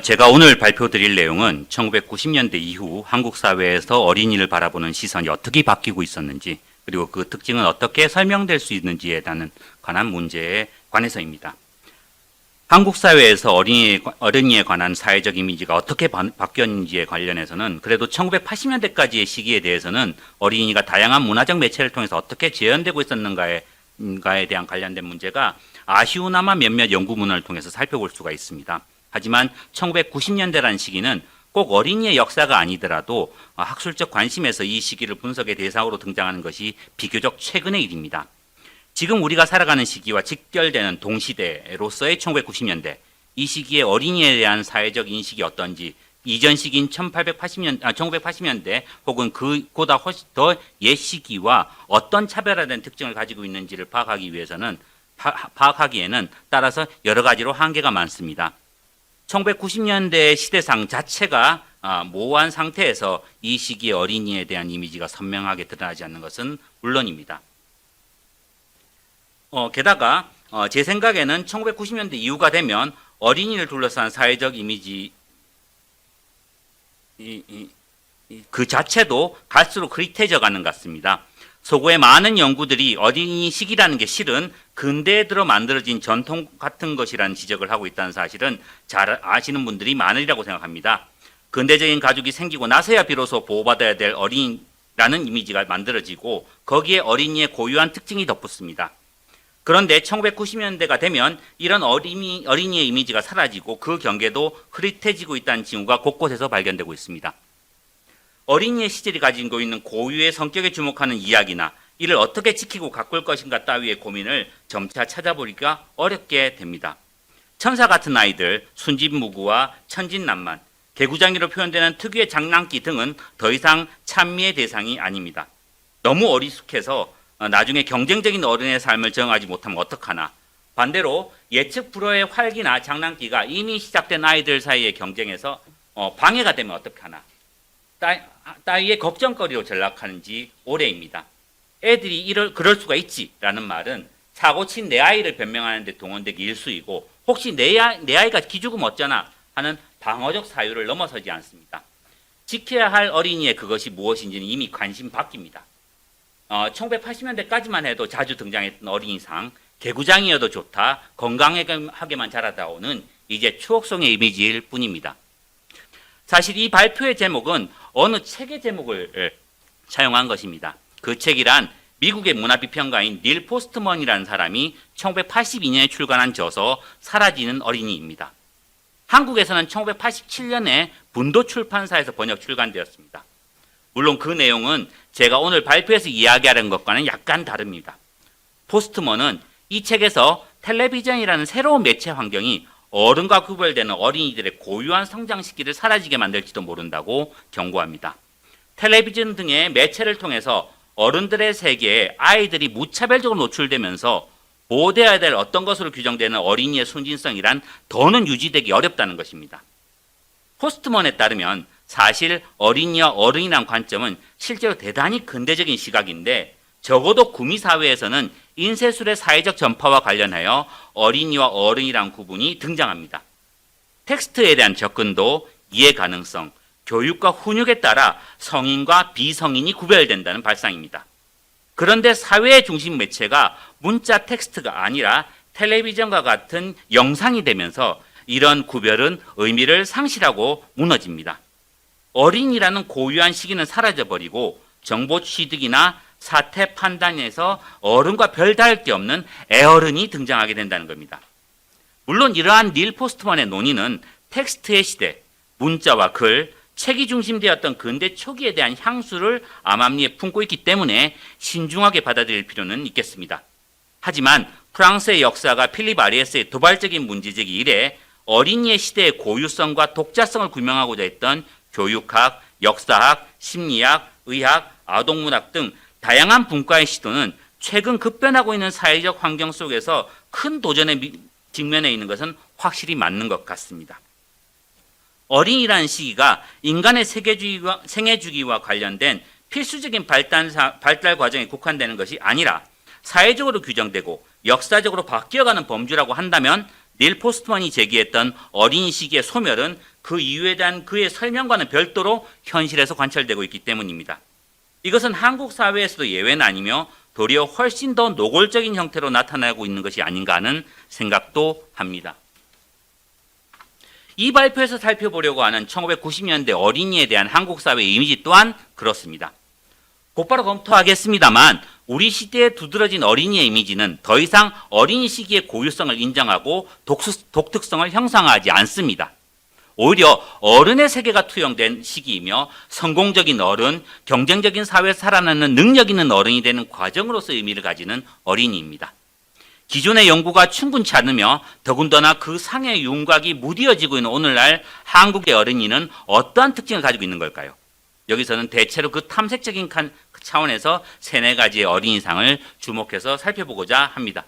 제가 오늘 발표드릴 내용은 1990년대 이후 한국 사회에서 어린이를 바라보는 시선이 어떻게 바뀌고 있었는지 그리고 그 특징은 어떻게 설명될 수 있는지에 관한 문제에 관해서입니다. 한국 사회에서 어린이에 관한 사회적 이미지가 어떻게 바뀌었는지에 관련해서는 그래도 1980년대까지의 시기에 대해서는 어린이가 다양한 문화적 매체를 통해서 어떻게 재현되고 있었는가에 대한 관련된 문제가 아쉬우나마 몇몇 연구문헌을 통해서 살펴볼 수가 있습니다. 하지만 1990년대라는 시기는 꼭 어린이의 역사가 아니더라도 학술적 관심에서 이 시기를 분석의 대상으로 등장하는 것이 비교적 최근의 일입니다. 지금 우리가 살아가는 시기와 직결되는 동시대로서의 1990년대, 이 시기에 어린이에 대한 사회적 인식이 어떤지 이전 시기인 1980년대 혹은 그보다 훨씬 더 옛 시기와 어떤 차별화된 특징을 가지고 있는지를 파악하기에는 따라서 여러 가지로 한계가 많습니다. 1990년대 시대상 자체가 모호한 상태에서 이 시기의 어린이에 대한 이미지가 선명하게 드러나지 않는 것은 물론입니다. 게다가 제 생각에는 1990년대 이후가 되면 어린이를 둘러싼 사회적 이미지 그 자체도 갈수록 흐릿해져 가는 것 같습니다. 서구의 많은 연구들이 어린이 시기라는 게 실은 근대에 들어 만들어진 전통 같은 것이라는 지적을 하고 있다는 사실은 잘 아시는 분들이 많으리라고 생각합니다. 근대적인 가족이 생기고 나서야 비로소 보호받아야 될 어린이라는 이미지가 만들어지고 거기에 어린이의 고유한 특징이 덧붙습니다. 그런데 1990년대가 되면 이런 어린이의 이미지가 사라지고 그 경계도 흐릿해지고 있다는 징후가 곳곳에서 발견되고 있습니다. 어린이의 시절이 가지고 있는 고유의 성격에 주목하는 이야기나 이를 어떻게 지키고 가꿀 것인가 따위의 고민을 점차 찾아보기가 어렵게 됩니다. 천사 같은 아이들, 순진무구와 천진난만, 개구장이로 표현되는 특유의 장난기 등은 더 이상 찬미의 대상이 아닙니다. 너무 어리숙해서 나중에 경쟁적인 어른의 삶을 정하지 못하면 어떡하나. 반대로 예측 불허의 활기나 장난기가 이미 시작된 아이들 사이의 경쟁에서 방해가 되면 어떡하나. 따위의 걱정거리로 전락하는지 오래입니다. 애들이 그럴 수가 있지라는 말은 사고 친 내 아이를 변명하는 데 동원되기 일쑤이고 혹시 내 아이가 기죽으면 어쩌나 하는 방어적 사유를 넘어서지 않습니다. 지켜야 할 어린이의 그것이 무엇인지는 이미 관심 바뀝니다. 1980년대까지만 해도 자주 등장했던 어린이상, 개구장이어도 좋다, 건강하게만 자라다오는 이제 추억성의 이미지일 뿐입니다. 사실 이 발표의 제목은 어느 책의 제목을 사용한 것입니다. 그 책이란 미국의 문화비평가인 닐 포스트먼이라는 사람이 1982년에 출간한 저서 사라지는 어린이입니다. 한국에서는 1987년에 분도 출판사에서 번역 출간되었습니다. 물론 그 내용은 제가 오늘 발표에서 이야기하는 것과는 약간 다릅니다. 포스트먼은 이 책에서 텔레비전이라는 새로운 매체 환경이 어른과 구별되는 어린이들의 고유한 성장 시기를 사라지게 만들지도 모른다고 경고합니다. 텔레비전 등의 매체를 통해서 어른들의 세계에 아이들이 무차별적으로 노출되면서 보호되어야 될 어떤 것으로 규정되는 어린이의 순진성이란 더는 유지되기 어렵다는 것입니다. 포스트먼에 따르면 사실 어린이와 어른이란 관점은 실제로 대단히 근대적인 시각인데 적어도 구미사회에서는 인쇄술의 사회적 전파와 관련하여 어린이와 어른이란 구분이 등장합니다. 텍스트에 대한 접근도 이해 가능성, 교육과 훈육에 따라 성인과 비성인이 구별된다는 발상입니다. 그런데 사회의 중심 매체가 문자 텍스트가 아니라 텔레비전과 같은 영상이 되면서 이런 구별은 의미를 상실하고 무너집니다. 어린이라는 고유한 시기는 사라져버리고 정보 취득이나 사태 판단에서 어른과 별다를 게 없는 애어른이 등장하게 된다는 겁니다. 물론 이러한 닐 포스트먼의 논의는 텍스트의 시대, 문자와 글, 책이 중심되었던 근대 초기에 대한 향수를 암암리에 품고 있기 때문에 신중하게 받아들일 필요는 있겠습니다. 하지만 프랑스의 역사가 필립 아리에스의 도발적인 문제제기 이래 어린이의 시대의 고유성과 독자성을 규명하고자 했던 교육학, 역사학, 심리학, 의학, 아동문학 등 다양한 분과의 시도는 최근 급변하고 있는 사회적 환경 속에서 큰 도전에 직면해 있는 것은 확실히 맞는 것 같습니다. 어린이라는 시기가 인간의 생애주기와 관련된 필수적인 발달 과정에 국한되는 것이 아니라 사회적으로 규정되고 역사적으로 바뀌어가는 범주라고 한다면 닐 포스트먼이 제기했던 어린이 시기의 소멸은 그 이유에 대한 그의 설명과는 별도로 현실에서 관철되고 있기 때문입니다. 이것은 한국 사회에서도 예외는 아니며 도리어 훨씬 더 노골적인 형태로 나타나고 있는 것이 아닌가 하는 생각도 합니다. 이 발표에서 살펴보려고 하는 1990년대 어린이에 대한 한국 사회의 이미지 또한 그렇습니다. 곧바로 검토하겠습니다만 우리 시대에 두드러진 어린이의 이미지는 더 이상 어린이 시기의 고유성을 인정하고 독특성을 형성하지 않습니다. 오히려 어른의 세계가 투영된 시기이며 성공적인 어른, 경쟁적인 사회에서 살아남는 능력 있는 어른이 되는 과정으로서 의미를 가지는 어린이입니다. 기존의 연구가 충분치 않으며 더군다나 그 상의 윤곽이 무뎌지고 있는 오늘날 한국의 어린이는 어떠한 특징을 가지고 있는 걸까요? 여기서는 대체로 그 탐색적인 차원에서 3-4가지의 어린이상을 주목해서 살펴보고자 합니다.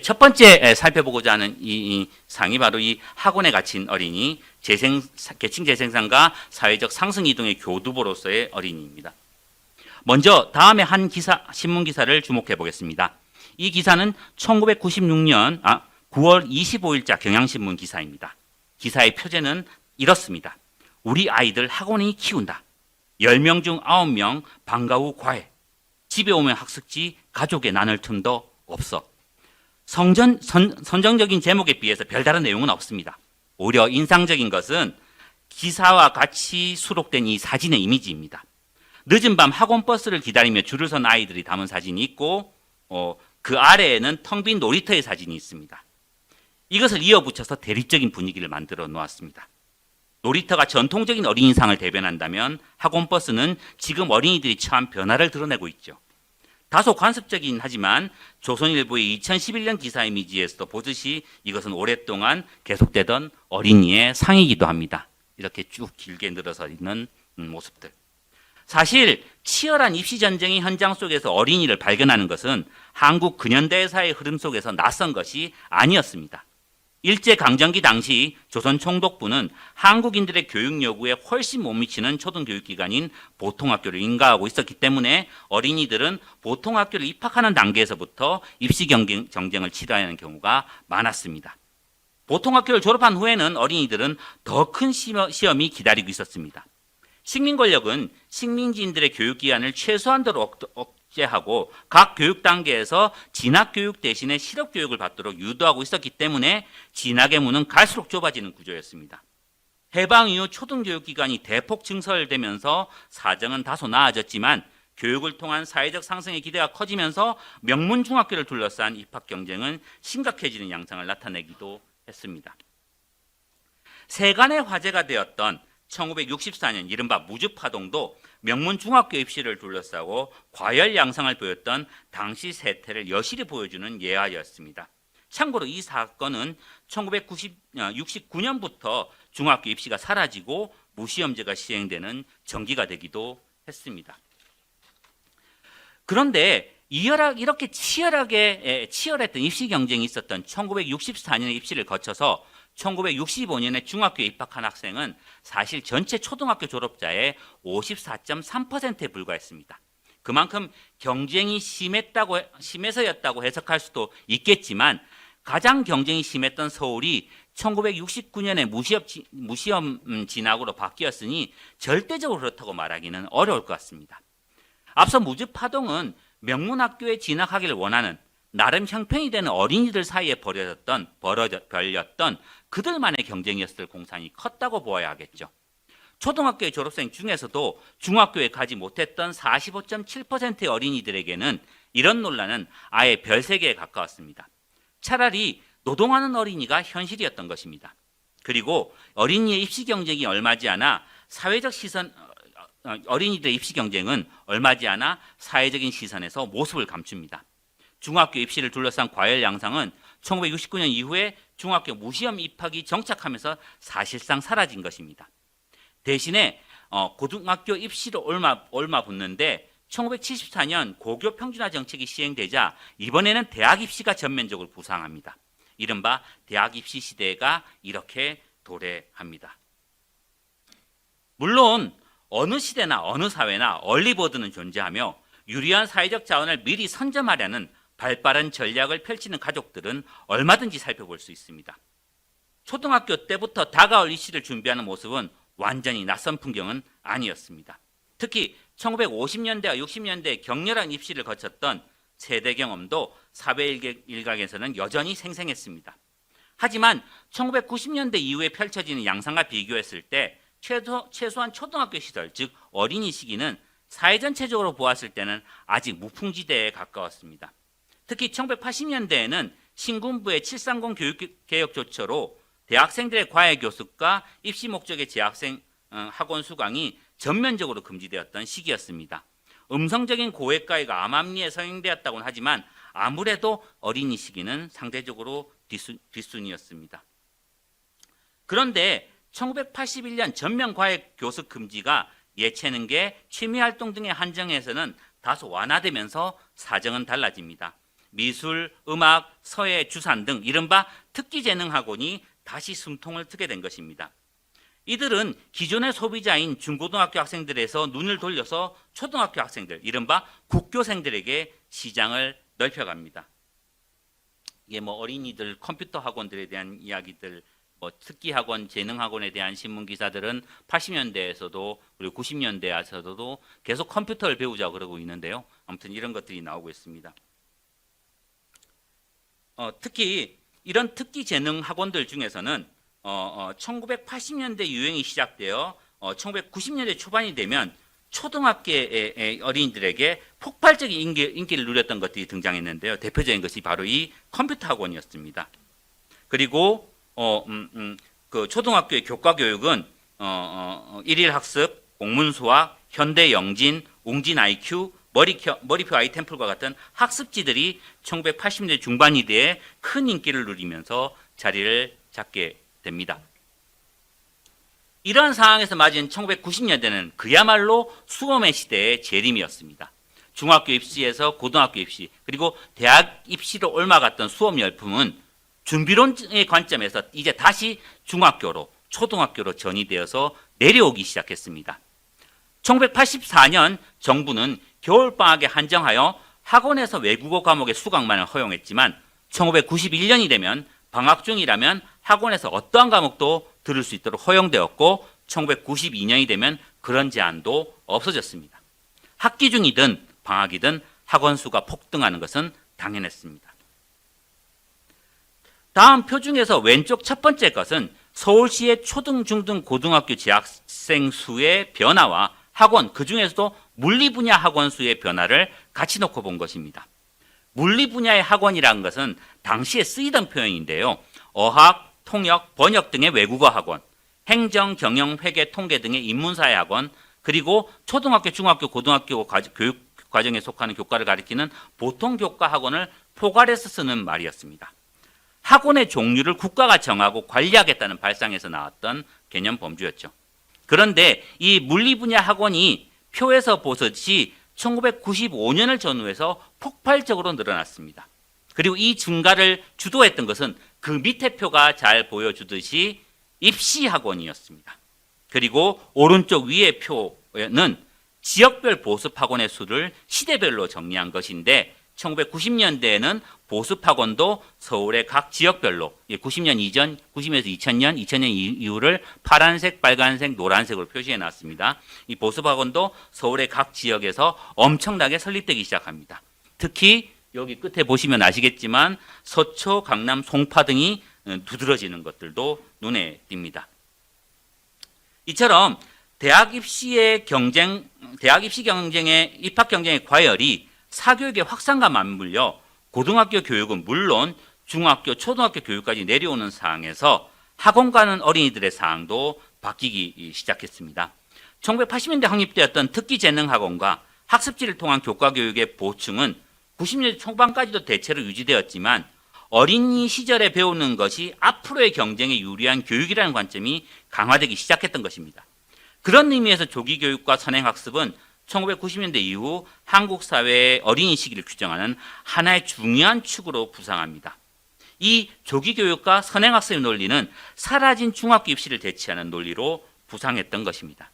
첫 번째 살펴보고자 하는 이 상이 바로 이 학원에 갇힌 어린이, 계층 재생산과 사회적 상승 이동의 교두보로서의 어린이입니다. 먼저 다음에 한 신문 기사를 주목해 보겠습니다. 이 기사는 1996년 9월 25일자 경향신문 기사입니다. 기사의 표제는 이렇습니다. 우리 아이들 학원이 키운다. 10명 중 9명 방과 후 과외. 집에 오면 학습지, 가족에 나눌 틈도 없어. 선정적인 제목에 비해서 별다른 내용은 없습니다. 오히려 인상적인 것은 기사와 같이 수록된 이 사진의 이미지입니다. 늦은 밤 학원 버스를 기다리며 줄을 선 아이들이 담은 사진이 있고 그 아래에는 텅 빈 놀이터의 사진이 있습니다. 이것을 이어붙여서 대립적인 분위기를 만들어 놓았습니다. 놀이터가 전통적인 어린이상을 대변한다면 학원 버스는 지금 어린이들이 처한 변화를 드러내고 있죠. 다소 관습적이긴 하지만 조선일보의 2011년 기사 이미지에서도 보듯이 이것은 오랫동안 계속되던 어린이의 상이기도 합니다. 이렇게 쭉 길게 늘어서 있는 모습들. 사실 치열한 입시 전쟁의 현장 속에서 어린이를 발견하는 것은 한국 근현대사의 흐름 속에서 낯선 것이 아니었습니다. 일제강점기 당시 조선총독부는 한국인들의 교육 요구에 훨씬 못 미치는 초등교육기관인 보통학교를 인가하고 있었기 때문에 어린이들은 보통학교를 입학하는 단계에서부터 입시 경쟁을 치러야 하는 경우가 많았습니다. 보통학교를 졸업한 후에는 어린이들은 더 큰 시험이 기다리고 있었습니다. 식민 권력은 식민지인들의 교육기한을 최소한도로 억제하고 각 교육 단계에서 진학교육 대신에 실업교육을 받도록 유도하고 있었기 때문에 진학의 문은 갈수록 좁아지는 구조였습니다. 해방 이후 초등교육기관이 대폭 증설되면서 사정은 다소 나아졌지만 교육을 통한 사회적 상승의 기대가 커지면서 명문중학교를 둘러싼 입학 경쟁은 심각해지는 양상을 나타내기도 했습니다. 세간의 화제가 되었던 1964년 이른바 무주파동도 명문중학교 입시를 둘러싸고 과열 양상을 보였던 당시 세태를 여실히 보여주는 예화였습니다. 참고로 이 사건은 1969년부터 중학교 입시가 사라지고 무시험제가 시행되는 전기가 되기도 했습니다. 그런데 이렇게 치열했던 입시 경쟁이 있었던 1964년의 입시를 거쳐서 1965년에 중학교에 입학한 학생은 사실 전체 초등학교 졸업자의 54.3%에 불과했습니다. 그만큼 경쟁이 심해서였다고 해석할 수도 있겠지만 가장 경쟁이 심했던 서울이 1969년에 무시험 진학으로 바뀌었으니 절대적으로 그렇다고 말하기는 어려울 것 같습니다. 앞서 무주파동은 명문학교에 진학하기를 원하는 나름 형편이 되는 어린이들 사이에 벌였던 그들만의 경쟁이었을 공산이 컸다고 보아야 하겠죠. 초등학교의 졸업생 중에서도 중학교에 가지 못했던 45.7%의 어린이들에게는 이런 논란은 아예 별세계에 가까웠습니다. 차라리 노동하는 어린이가 현실이었던 것입니다. 그리고 어린이의 입시 경쟁이 얼마지 않아 어린이들의 입시 경쟁은 얼마지 않아 사회적인 시선에서 모습을 감춥니다. 중학교 입시를 둘러싼 과열 양상은 1969년 이후에 중학교 무시험 입학이 정착하면서 사실상 사라진 것입니다. 대신에 고등학교 입시로 올마붙는데 1974년 고교 평준화 정책이 시행되자 이번에는 대학 입시가 전면적으로 부상합니다. 이른바 대학 입시 시대가 이렇게 도래합니다. 물론 어느 시대나 어느 사회나 얼리버드는 존재하며 유리한 사회적 자원을 미리 선점하려는 발빠른 전략을 펼치는 가족들은 얼마든지 살펴볼 수 있습니다. 초등학교 때부터 다가올 입시를 준비하는 모습은 완전히 낯선 풍경은 아니었습니다. 특히 1950년대와 60년대 격렬한 입시를 거쳤던 세대 경험도 사회 일각에서는 여전히 생생했습니다. 하지만 1990년대 이후에 펼쳐지는 양상과 비교했을 때 최소한 초등학교 시절, 즉 어린이 시기는 사회 전체적으로 보았을 때는 아직 무풍지대에 가까웠습니다. 특히 1980년대에는 신군부의 730 교육개혁 조처로 대학생들의 과외 교습과 입시 목적의 재학생 학원 수강이 전면적으로 금지되었던 시기였습니다. 음성적인 고액과외가 암암리에 성행되었다고는 하지만 아무래도 어린이 시기는 상대적으로 뒷순이었습니다. 그런데 1981년 전면 과외 교습 금지가 예체능계, 취미활동 등의 한정에서는 다소 완화되면서 사정은 달라집니다. 미술, 음악, 서예, 주산 등 이른바 특기재능학원이 다시 숨통을 트게 된 것입니다. 이들은 기존의 소비자인 중고등학교 학생들에서 눈을 돌려서 초등학교 학생들, 이른바 국교생들에게 시장을 넓혀갑니다. 이게 뭐 어린이들 컴퓨터 학원들에 대한 이야기들, 뭐 특기 학원, 재능 학원에 대한 신문 기사들은 80년대에서도 그리고 90년대에서도 계속 컴퓨터를 배우자고 그러고 있는데요. 아무튼 이런 것들이 나오고 있습니다. 특히 이런 특기 재능 학원들 중에서는 1980년대 유행이 시작되어 1990년대 초반이 되면 초등학교의 어린이들에게 폭발적인 인기를 누렸던 것들이 등장했는데요. 대표적인 것이 바로 이 컴퓨터 학원이었습니다. 그리고 그 초등학교의 교과 교육은 일일 학습, 공문 수학, 현대 영진, 웅진 IQ, 머리표 아이템플과 같은 학습지들이 1980년대 중반이 돼 큰 인기를 누리면서 자리를 잡게 됩니다. 이런 상황에서 맞은 1990년대는 그야말로 수험의 시대의 재림이었습니다. 중학교 입시에서 고등학교 입시, 그리고 대학 입시로 옮아갔던 수험 열풍은 준비론의 관점에서 이제 다시 중학교로, 초등학교로 전이되어서 내려오기 시작했습니다. 1984년 정부는 겨울방학에 한정하여 학원에서 외국어 과목의 수강만을 허용했지만 1991년이 되면 방학 중이라면 학원에서 어떠한 과목도 들을 수 있도록 허용되었고 1992년이 되면 그런 제한도 없어졌습니다. 학기 중이든 방학이든 학원 수가 폭등하는 것은 당연했습니다. 다음 표 중에서 왼쪽 첫 번째 것은 서울시의 초등, 중등, 고등학교 재학생 수의 변화와 학원, 그 중에서도 물리 분야 학원 수의 변화를 같이 놓고 본 것입니다. 물리 분야의 학원이라는 것은 당시에 쓰이던 표현인데요. 어학, 통역, 번역 등의 외국어 학원, 행정, 경영, 회계, 통계 등의 인문사회 학원, 그리고 초등학교, 중학교, 고등학교 교육 과정에 속하는 교과를 가리키는 보통 교과 학원을 포괄해서 쓰는 말이었습니다. 학원의 종류를 국가가 정하고 관리하겠다는 발상에서 나왔던 개념 범주였죠. 그런데 이 물리 분야 학원이 표에서 보듯이 1995년을 전후해서 폭발적으로 늘어났습니다. 그리고 이 증가를 주도했던 것은 그 밑에 표가 잘 보여주듯이 입시학원이었습니다. 그리고 오른쪽 위의 표는 지역별 보습학원의 수를 시대별로 정리한 것인데 1990년대에는 보습학원도 서울의 각 지역별로 90년 이전, 90년에서 2000년, 2000년 이후를 파란색, 빨간색, 노란색으로 표시해 놨습니다. 이 보습학원도 서울의 각 지역에서 엄청나게 설립되기 시작합니다. 특히 여기 끝에 보시면 아시겠지만 서초, 강남, 송파 등이 두드러지는 것들도 눈에 띕니다. 이처럼 대학 입시 경쟁의 입학 경쟁의 과열이 사교육의 확산과 맞물려 고등학교 교육은 물론 중학교, 초등학교 교육까지 내려오는 상황에서 학원 가는 어린이들의 상황도 바뀌기 시작했습니다. 1980년대 확립되었던 특기 재능 학원과 학습지를 통한 교과 교육의 보충은 90년대 초반까지도 대체로 유지되었지만 어린이 시절에 배우는 것이 앞으로의 경쟁에 유리한 교육이라는 관점이 강화되기 시작했던 것입니다. 그런 의미에서 조기 교육과 선행 학습은 1990년대 이후 한국 사회의 어린이 시기를 규정하는 하나의 중요한 축으로 부상합니다. 이 조기 교육과 선행 학습의 논리는 사라진 중학교 입시를 대체하는 논리로 부상했던 것입니다.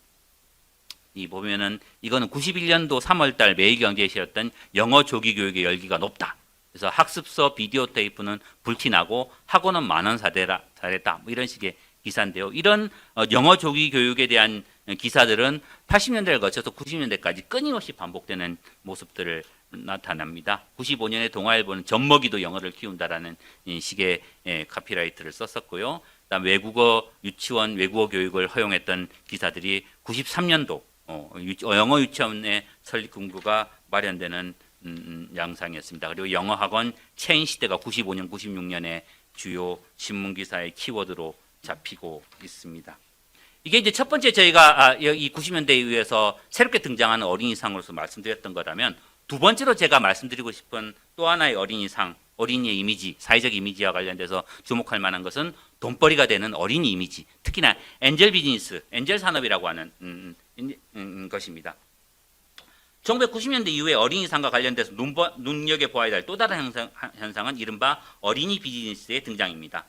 이 보면은 이거는 91년도 3월달 매일경제에 실었던 영어 조기 교육의 열기가 높다. 그래서 학습서 비디오 테이프는 불티나고 학원은 만원 사례다. 뭐 이런 식의 기사인데요. 이런 영어 조기 교육에 대한 기사들은 80년대를 거쳐서 90년대까지 끊임없이 반복되는 모습들을 나타납니다. 95년에 동아일보는 젖먹이도 영어를 키운다라는 식의 카피라이트를 썼었고요. 그다음 외국어 유치원 외국어 교육을 허용했던 기사들이 93년도 영어 유치원의 설립 공부가 마련되는 양상이었습니다. 그리고 영어 학원 체인 시대가 95년, 96년에 주요 신문 기사의 키워드로 잡히고 있습니다. 이게 이제 첫 번째 저희가 이 90년대에 의해서 새롭게 등장하는 어린이상으로서 말씀드렸던 거라면 두 번째로 제가 말씀드리고 싶은 또 하나의 어린이상, 어린이의 이미지, 사회적 이미지와 관련돼서 주목할 만한 것은 돈벌이가 되는 어린이 이미지, 특히나 엔젤 비즈니스, 엔젤 산업이라고 하는 것입니다. 1990년대 이후에 어린이상과 관련돼서 눈여겨보아야 할 또 다른 현상은 이른바 어린이 비즈니스의 등장입니다.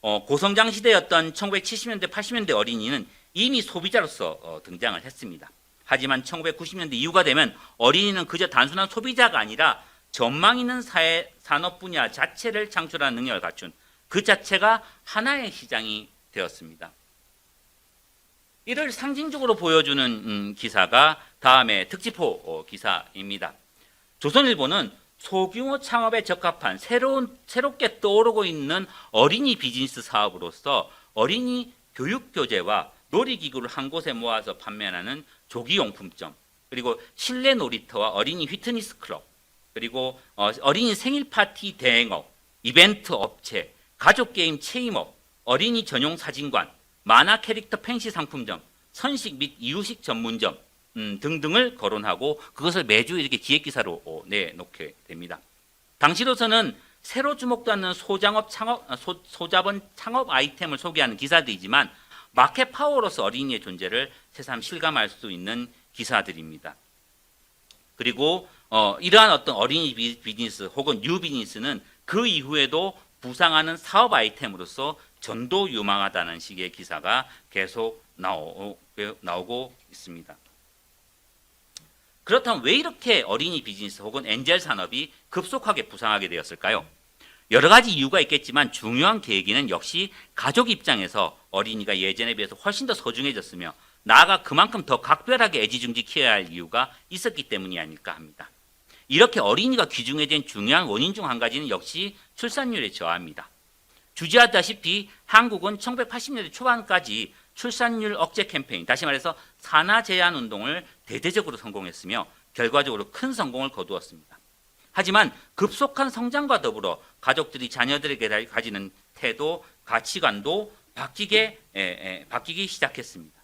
고성장 시대였던 1970년대, 80년대 어린이는 이미 소비자로서 등장을 했습니다. 하지만 1990년대 이후가 되면 어린이는 그저 단순한 소비자가 아니라 전망 있는 사회 산업 분야 자체를 창출하는 능력을 갖춘 그 자체가 하나의 시장이 되었습니다. 이를 상징적으로 보여주는 기사가 다음에 특집호 기사입니다. 조선일보는 소규모 창업에 적합한 새롭게 떠오르고 있는 어린이 비즈니스 사업으로서 어린이 교육교재와 놀이기구를 한 곳에 모아서 판매하는 조기용품점, 그리고 실내 놀이터와 어린이 휘트니스 클럽, 그리고 어린이 생일 파티 대행업, 이벤트 업체, 가족게임 체임업, 어린이 전용 사진관, 만화 캐릭터 펜시 상품점, 선식 및 이유식 전문점 등등을 거론하고 그것을 매주 이렇게 기획기사로 내놓게 됩니다. 당시로서는 새로 주목도 않는 소자본 창업 아이템을 소개하는 기사들이지만 마켓 파워로서 어린이의 존재를 새삼 실감할 수 있는 기사들입니다. 그리고 이러한 어떤 어린이 비즈니스 혹은 뉴 비즈니스는 그 이후에도 부상하는 사업 아이템으로서 전도유망하다는 식의 기사가 계속 나오고 있습니다. 그렇다면 왜 이렇게 어린이 비즈니스 혹은 엔젤 산업이 급속하게 부상하게 되었을까요? 여러 가지 이유가 있겠지만 중요한 계기는 역시 가족 입장에서 어린이가 예전에 비해서 훨씬 더 소중해졌으며 나아가 그만큼 더 각별하게 애지중지 키워야 할 이유가 있었기 때문이 아닐까 합니다. 이렇게 어린이가 귀중해진 중요한 원인 중 한 가지는 역시 출산율의 저하입니다. 주지하다시피 한국은 1980년대 초반까지 출산율 억제 캠페인, 다시 말해서 산하 제한 운동을 대대적으로 성공했으며 결과적으로 큰 성공을 거두었습니다. 하지만 급속한 성장과 더불어 가족들이 자녀들에게 가지는 태도, 가치관도 바뀌기 시작했습니다.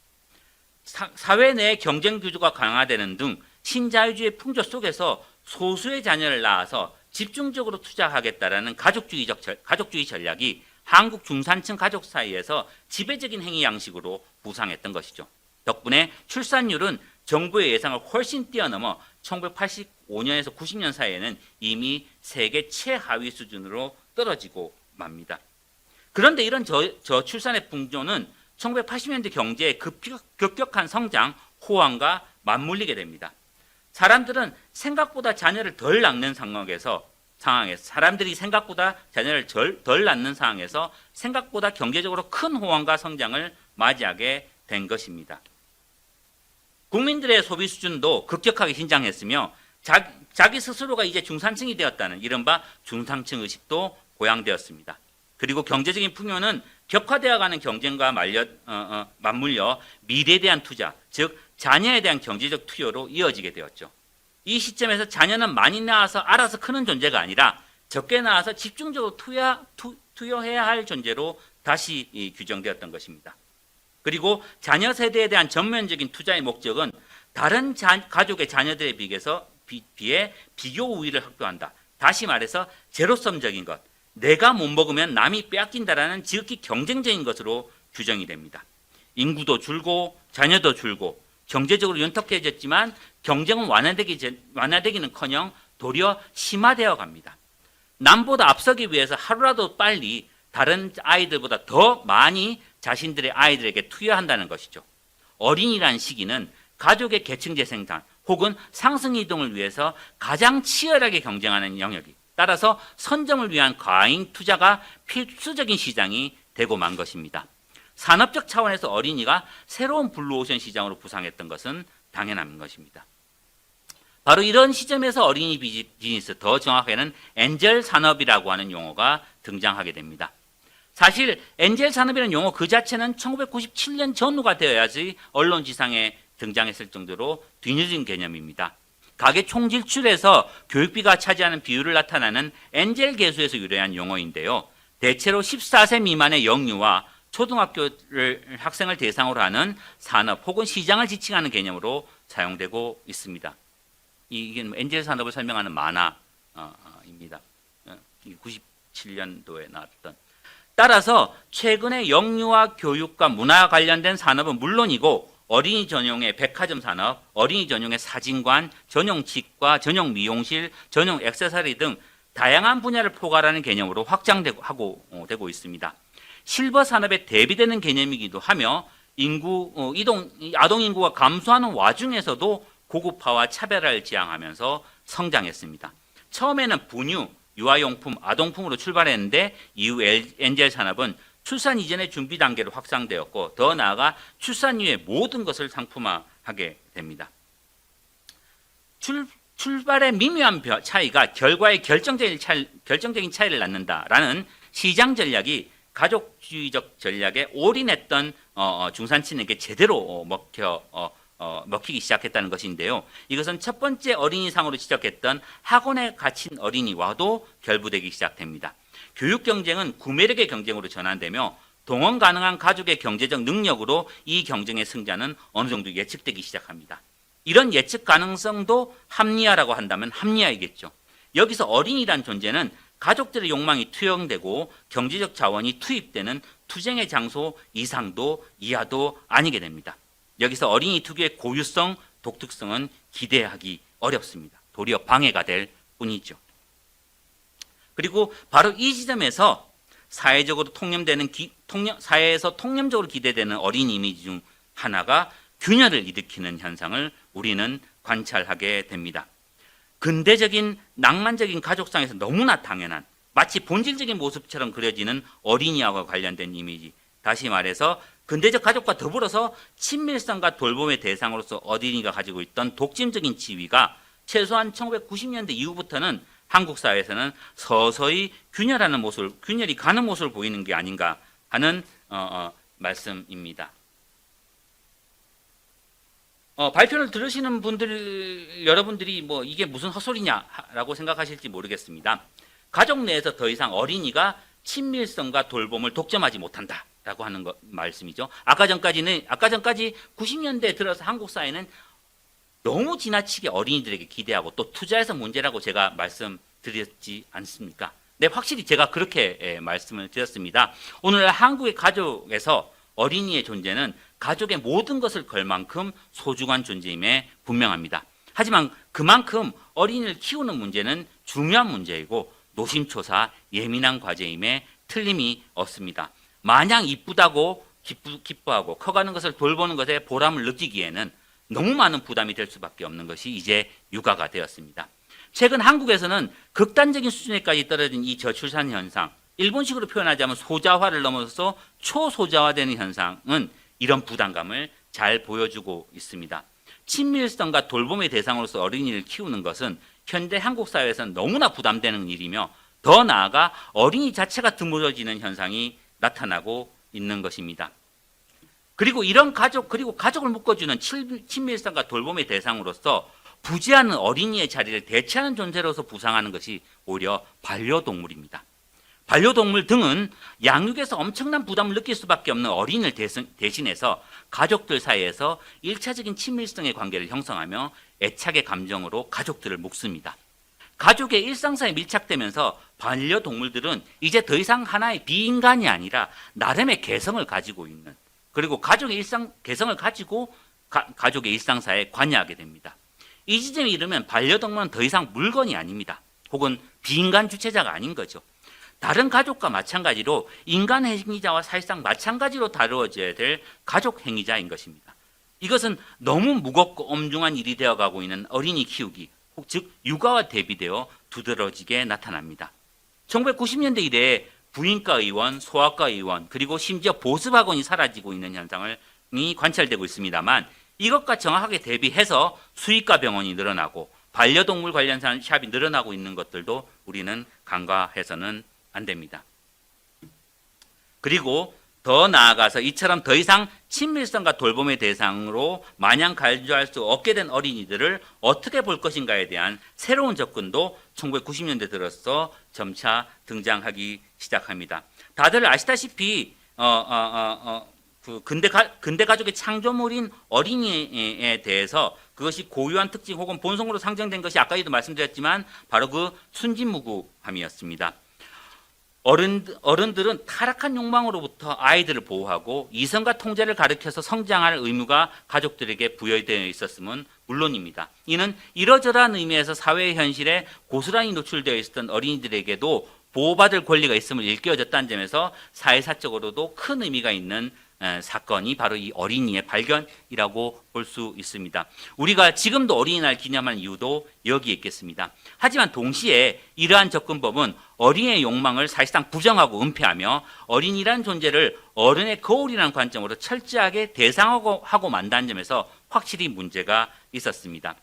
사회 내 경쟁 구조가 강화되는 등 신자유주의 풍조 속에서 소수의 자녀를 낳아서 집중적으로 투자하겠다라는 가족주의 전략이 한국 중산층 가족 사이에서 지배적인 행위 양식으로 부상했던 것이죠. 덕분에 출산율은 정부의 예상을 훨씬 뛰어넘어 1985년에서 90년 사이에는 이미 세계 최하위 수준으로 떨어지고 맙니다. 그런데 이런 저출산의 풍조는 1980년대 경제의 급격한 성장 호황과 맞물리게 됩니다. 사람들은 생각보다 자녀를 덜 낳는 상황에서 사람들이 생각보다 자녀를 덜 낳는 상황에서 생각보다 경제적으로 큰 호황과 성장을 맞이하게 된 것입니다. 국민들의 소비 수준도 급격하게 신장했으며 자기 스스로가 이제 중산층이 되었다는 이른바 중산층 의식도 고양되었습니다. 그리고 경제적인 풍요는 격화되어가는 경쟁과 맞물려 미래에 대한 투자, 즉 자녀에 대한 경제적 투여로 이어지게 되었죠. 이 시점에서 자녀는 많이 낳아서 알아서 크는 존재가 아니라 적게 낳아서 집중적으로 투여해야 할 존재로 다시 규정되었던 것입니다. 그리고 자녀 세대에 대한 전면적인 투자의 목적은 다른 가족의 자녀들에 비해 비교 우위를 확보한다. 다시 말해서 제로섬적인 것, 내가 못 먹으면 남이 빼앗긴다라는 지극히 경쟁적인 것으로 규정이 됩니다. 인구도 줄고 자녀도 줄고 경제적으로 윤택해졌지만 경쟁은 완화되기는커녕 도리어 심화되어 갑니다. 남보다 앞서기 위해서 하루라도 빨리 다른 아이들보다 더 많이 자신들의 아이들에게 투여한다는 것이죠. 어린이라는 시기는 가족의 계층 재생산 혹은 상승 이동을 위해서 가장 치열하게 경쟁하는 영역이 따라서 선점을 위한 과잉 투자가 필수적인 시장이 되고 만 것입니다. 산업적 차원에서 어린이가 새로운 블루오션 시장으로 부상했던 것은 당연한 것입니다. 바로 이런 시점에서 어린이 비즈니스, 더 정확하게는 엔젤 산업이라고 하는 용어가 등장하게 됩니다. 사실 엔젤 산업이라는 용어 그 자체는 1997년 전후가 되어야지 언론 지상에 등장했을 정도로 뒤늦은 개념입니다. 가계 총지출에서 교육비가 차지하는 비율을 나타내는 엔젤 계수에서 유래한 용어인데요. 대체로 14세 미만의 영유아 학생을 대상으로 하는 산업 혹은 시장을 지칭하는 개념으로 사용되고 있습니다. 이게 엔젤 산업을 설명하는 만화입니다. 97년도에 나왔던. 따라서 최근에 영유아 교육과 문화 관련된 산업은 물론이고 어린이 전용의 백화점 산업, 어린이 전용의 사진관, 전용 치과, 전용 미용실, 전용 액세서리 등 다양한 분야를 포괄하는 개념으로 확장되고 있습니다. 실버 산업에 대비되는 개념이기도 하며 아동 인구가 감소하는 와중에서도 고급화와 차별화를 지향하면서 성장했습니다. 처음에는 분유, 유아용품, 아동품으로 출발했는데 이후 엔젤 산업은 출산 이전의 준비 단계로 확장되었고 더 나아가 출산 이후의 모든 것을 상품화하게 됩니다. 출발의 미묘한 차이가 결과에 결정적인 차이를 낳는다라는 시장 전략이 가족주의적 전략에 올인했던 중산층에게 제대로 먹히기 시작했다는 것인데요. 이것은 첫 번째 어린이상으로 지적했던 학원에 갇힌 어린이와도 결부되기 시작됩니다. 교육 경쟁은 구매력의 경쟁으로 전환되며 동원 가능한 가족의 경제적 능력으로 이 경쟁의 승자는 어느 정도 예측되기 시작합니다. 이런 예측 가능성도 합리화라고 한다면 합리화이겠죠. 여기서 어린이란 존재는 가족들의 욕망이 투영되고 경제적 자원이 투입되는 투쟁의 장소 이상도 이하도 아니게 됩니다. 여기서 어린이 특유의 고유성, 독특성은 기대하기 어렵습니다. 도리어 방해가 될 뿐이죠. 그리고 바로 이 지점에서 사회에서 통념적으로 기대되는 어린이 이미지 중 하나가 균열을 일으키는 현상을 우리는 관찰하게 됩니다. 근대적인 낭만적인 가족상에서 너무나 당연한 마치 본질적인 모습처럼 그려지는 어린이와 관련된 이미지. 다시 말해서 근대적 가족과 더불어서 친밀성과 돌봄의 대상으로서 어린이가 가지고 있던 독점적인 지위가 최소한 1990년대 이후부터는 한국 사회에서는 서서히 균열이 가는 모습을 보이는 게 아닌가 하는 말씀입니다. 발표를 들으시는 여러분들이 뭐 이게 무슨 헛소리냐라고 생각하실지 모르겠습니다. 가족 내에서 더 이상 어린이가 친밀성과 돌봄을 독점하지 못한다라고 하는 말씀이죠. 아까 전까지 90년대에 들어서 한국 사회는 너무 지나치게 어린이들에게 기대하고 또 투자해서 문제라고 제가 말씀드렸지 않습니까? 네, 확실히 제가 그렇게 말씀을 드렸습니다. 오늘날 한국의 가족에서 어린이의 존재는 가족의 모든 것을 걸 만큼 소중한 존재임에 분명합니다. 하지만 그만큼 어린이를 키우는 문제는 중요한 문제이고 노심초사 예민한 과제임에 틀림이 없습니다. 마냥 이쁘다고 기뻐하고 커가는 것을 돌보는 것에 보람을 느끼기에는 너무 많은 부담이 될 수밖에 없는 것이 이제 육아가 되었습니다. 최근 한국에서는 극단적인 수준에까지 떨어진 이 저출산 현상, 일본식으로 표현하자면 소자화를 넘어서 초소자화되는 현상은 이런 부담감을 잘 보여주고 있습니다. 친밀성과 돌봄의 대상으로서 어린이를 키우는 것은 현대 한국 사회에서는 너무나 부담되는 일이며 더 나아가 어린이 자체가 드물어지는 현상이 나타나고 있는 것입니다. 그리고 가족을 묶어주는 친밀성과 돌봄의 대상으로서 부재하는 어린이의 자리를 대체하는 존재로서 부상하는 것이 오히려 반려동물입니다. 반려동물 등은 양육에서 엄청난 부담을 느낄 수밖에 없는 어린이를 대신해서 가족들 사이에서 1차적인 친밀성의 관계를 형성하며 애착의 감정으로 가족들을 묶습니다. 가족의 일상사에 밀착되면서 반려동물들은 이제 더 이상 하나의 비인간이 아니라 나름의 개성을 가지고 있는, 그리고 가족의 개성을 가지고 가족의 일상사에 관여하게 됩니다. 이 지점에 이르면 반려동물은 더 이상 물건이 아닙니다. 혹은 비인간 주체자가 아닌 거죠. 다른 가족과 마찬가지로 인간 행위자와 사실상 마찬가지로 다루어져야 될 가족 행위자인 것입니다. 이것은 너무 무겁고 엄중한 일이 되어가고 있는 어린이 키우기, 즉 육아와 대비되어 두드러지게 나타납니다. 1990년대 이래 부인과 의원, 소아과 의원, 그리고 심지어 보습학원이 사라지고 있는 현상이 관찰되고 있습니다만 이것과 정확하게 대비해서 수의과 병원이 늘어나고 반려동물 관련 샵이 늘어나고 있는 것들도 우리는 간과해서는 안 됩니다. 그리고 더 나아가서 이처럼 더 이상 친밀성과 돌봄의 대상으로 마냥 간주할 수 없게 된 어린이들을 어떻게 볼 것인가에 대한 새로운 접근도 1990년대 들어서 점차 등장하기 시작합니다. 다들 아시다시피 근대 가족의 창조물인 어린이에 대해서 그것이 고유한 특징 혹은 본성으로 상정된 것이 아까도 말씀드렸지만 바로 그 순진무구함이었습니다. 어른들은 타락한 욕망으로부터 아이들을 보호하고 이성과 통제를 가르쳐서 성장할 의무가 가족들에게 부여되어 있었음은 물론입니다. 이는 이러저러한 의미에서 사회의 현실에 고스란히 노출되어 있었던 어린이들에게도 보호받을 권리가 있음을 일깨워줬다는 점에서 사회사적으로도 큰 의미가 있는 사건이 바로 이 어린이의 발견이라고 볼 수 있습니다. 우리가 지금도 어린이날 기념하는 이유도 여기에 있겠습니다. 하지만 동시에 이러한 접근법은 어린이의 욕망을 사실상 부정하고 은폐하며 어린이란 존재를 어른의 거울이라는 관점으로 철저하게 대상화하고 만다는 점에서 확실히 문제가 있었습니다.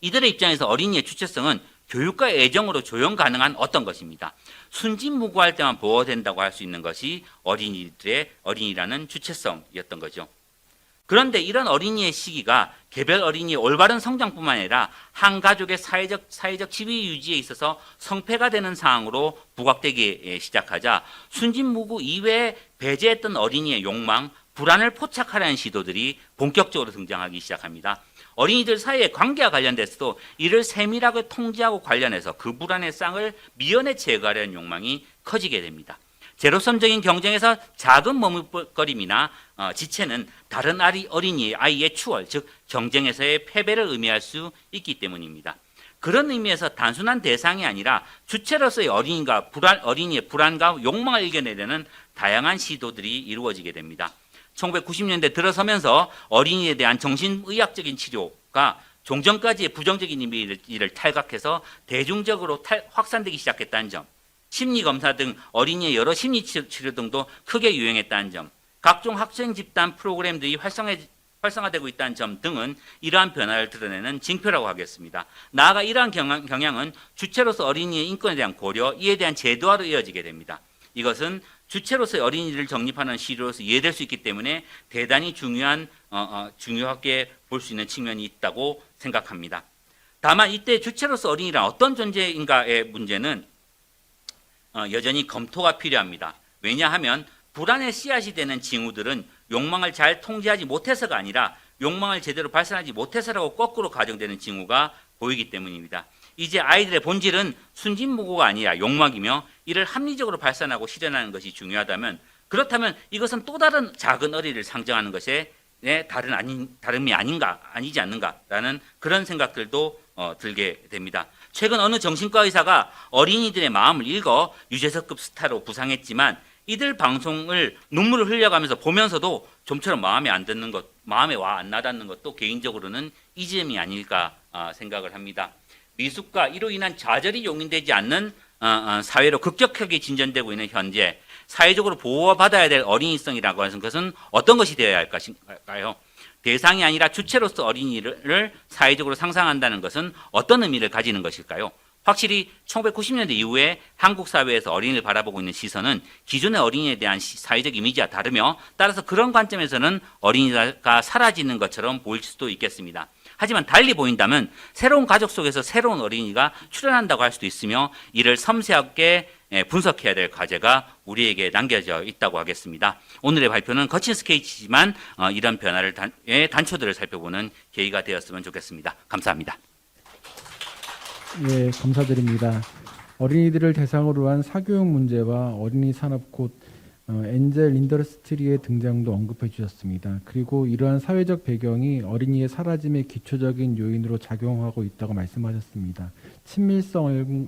이들의 입장에서 어린이의 주체성은 교육과 애정으로 조영 가능한 어떤 것입니다. 순진무구할 때만 보호된다고 할 수 있는 것이 어린이라는 주체성이었던 거죠. 그런데 이런 어린이의 시기가 개별 어린이의 올바른 성장뿐만 아니라 한 가족의 사회적 지위 유지에 있어서 성패가 되는 상황으로 부각되기 시작하자 순진무구 이외에 배제했던 어린이의 욕망, 불안을 포착하려는 시도들이 본격적으로 등장하기 시작합니다. 어린이들 사이의 관계와 관련돼서도 이를 세밀하게 통제하고 관련해서 그 불안의 쌍을 미연에 제거하려는 욕망이 커지게 됩니다. 제로섬적인 경쟁에서 작은 머뭇거림이나 지체는 다른 아이의 추월, 즉 경쟁에서의 패배를 의미할 수 있기 때문입니다. 그런 의미에서 단순한 대상이 아니라 주체로서의 어린이의 불안과 욕망을 이겨내려는 다양한 시도들이 이루어지게 됩니다. 1990년대 들어서면서 어린이에 대한 정신의학적인 치료가 종전까지의 부정적인 이미지를 탈각해서 대중적으로 확산되기 시작했다는 점, 심리검사 등 어린이의 여러 심리치료 등도 크게 유행했다는 점, 각종 학생 집단 프로그램들이 활성화되고 있다는 점 등은 이러한 변화를 드러내는 징표라고 하겠습니다. 나아가 이러한 경향은 주체로서 어린이의 인권에 대한 고려, 이에 대한 제도화로 이어지게 됩니다. 이것은 주체로서의 어린이를 정립하는 시도로서 이해될 수 있기 때문에 대단히 중요하게 볼 수 있는 측면이 있다고 생각합니다. 다만 이때 주체로서 어린이란 어떤 존재인가의 문제는 여전히 검토가 필요합니다. 왜냐하면 불안의 씨앗이 되는 징후들은 욕망을 잘 통제하지 못해서가 아니라 욕망을 제대로 발산하지 못해서라고 거꾸로 가정되는 징후가 보이기 때문입니다. 이제 아이들의 본질은 순진무구가 아니라 욕망이며 이를 합리적으로 발산하고 실현하는 것이 중요하다면, 그렇다면 이것은 또 다른 작은 어린이를 상정하는 것에 다름이 아니지 않는가라는 그런 생각들도 들게 됩니다. 최근 어느 정신과 의사가 어린이들의 마음을 읽어 유재석급 스타로 부상했지만 이들 방송을 눈물을 흘려가면서 보면서도 좀처럼 마음에 와 안 와닿는 것도 개인적으로는 이 점이 아닐까 생각을 합니다. 미숙과 이로 인한 좌절이 용인되지 않는 사회로 급격하게 진전되고 있는 현재 사회적으로 보호받아야 될 어린이성이라고 하는 것은 어떤 것이 되어야 할까요? 대상이 아니라 주체로서 어린이를 사회적으로 상상한다는 것은 어떤 의미를 가지는 것일까요? 확실히 1990년대 이후에 한국 사회에서 어린이를 바라보고 있는 시선은 기존의 어린이에 대한 사회적 이미지와 다르며, 따라서 그런 관점에서는 어린이가 사라지는 것처럼 보일 수도 있겠습니다. 하지만 달리 보인다면 새로운 가족 속에서 새로운 어린이가 출현한다고 할 수도 있으며, 이를 섬세하게 분석해야 될 과제가 우리에게 남겨져 있다고 하겠습니다. 오늘의 발표는 거친 스케치지만 이런 변화의 단초들을 살펴보는 계기가 되었으면 좋겠습니다. 감사합니다. 예, 감사드립니다. 어린이들을 대상으로 한 사교육 문제와 어린이 산업 곧 엔젤 인더스트리의 등장도 언급해 주셨습니다. 그리고 이러한 사회적 배경이 어린이의 사라짐의 기초적인 요인으로 작용하고 있다고 말씀하셨습니다.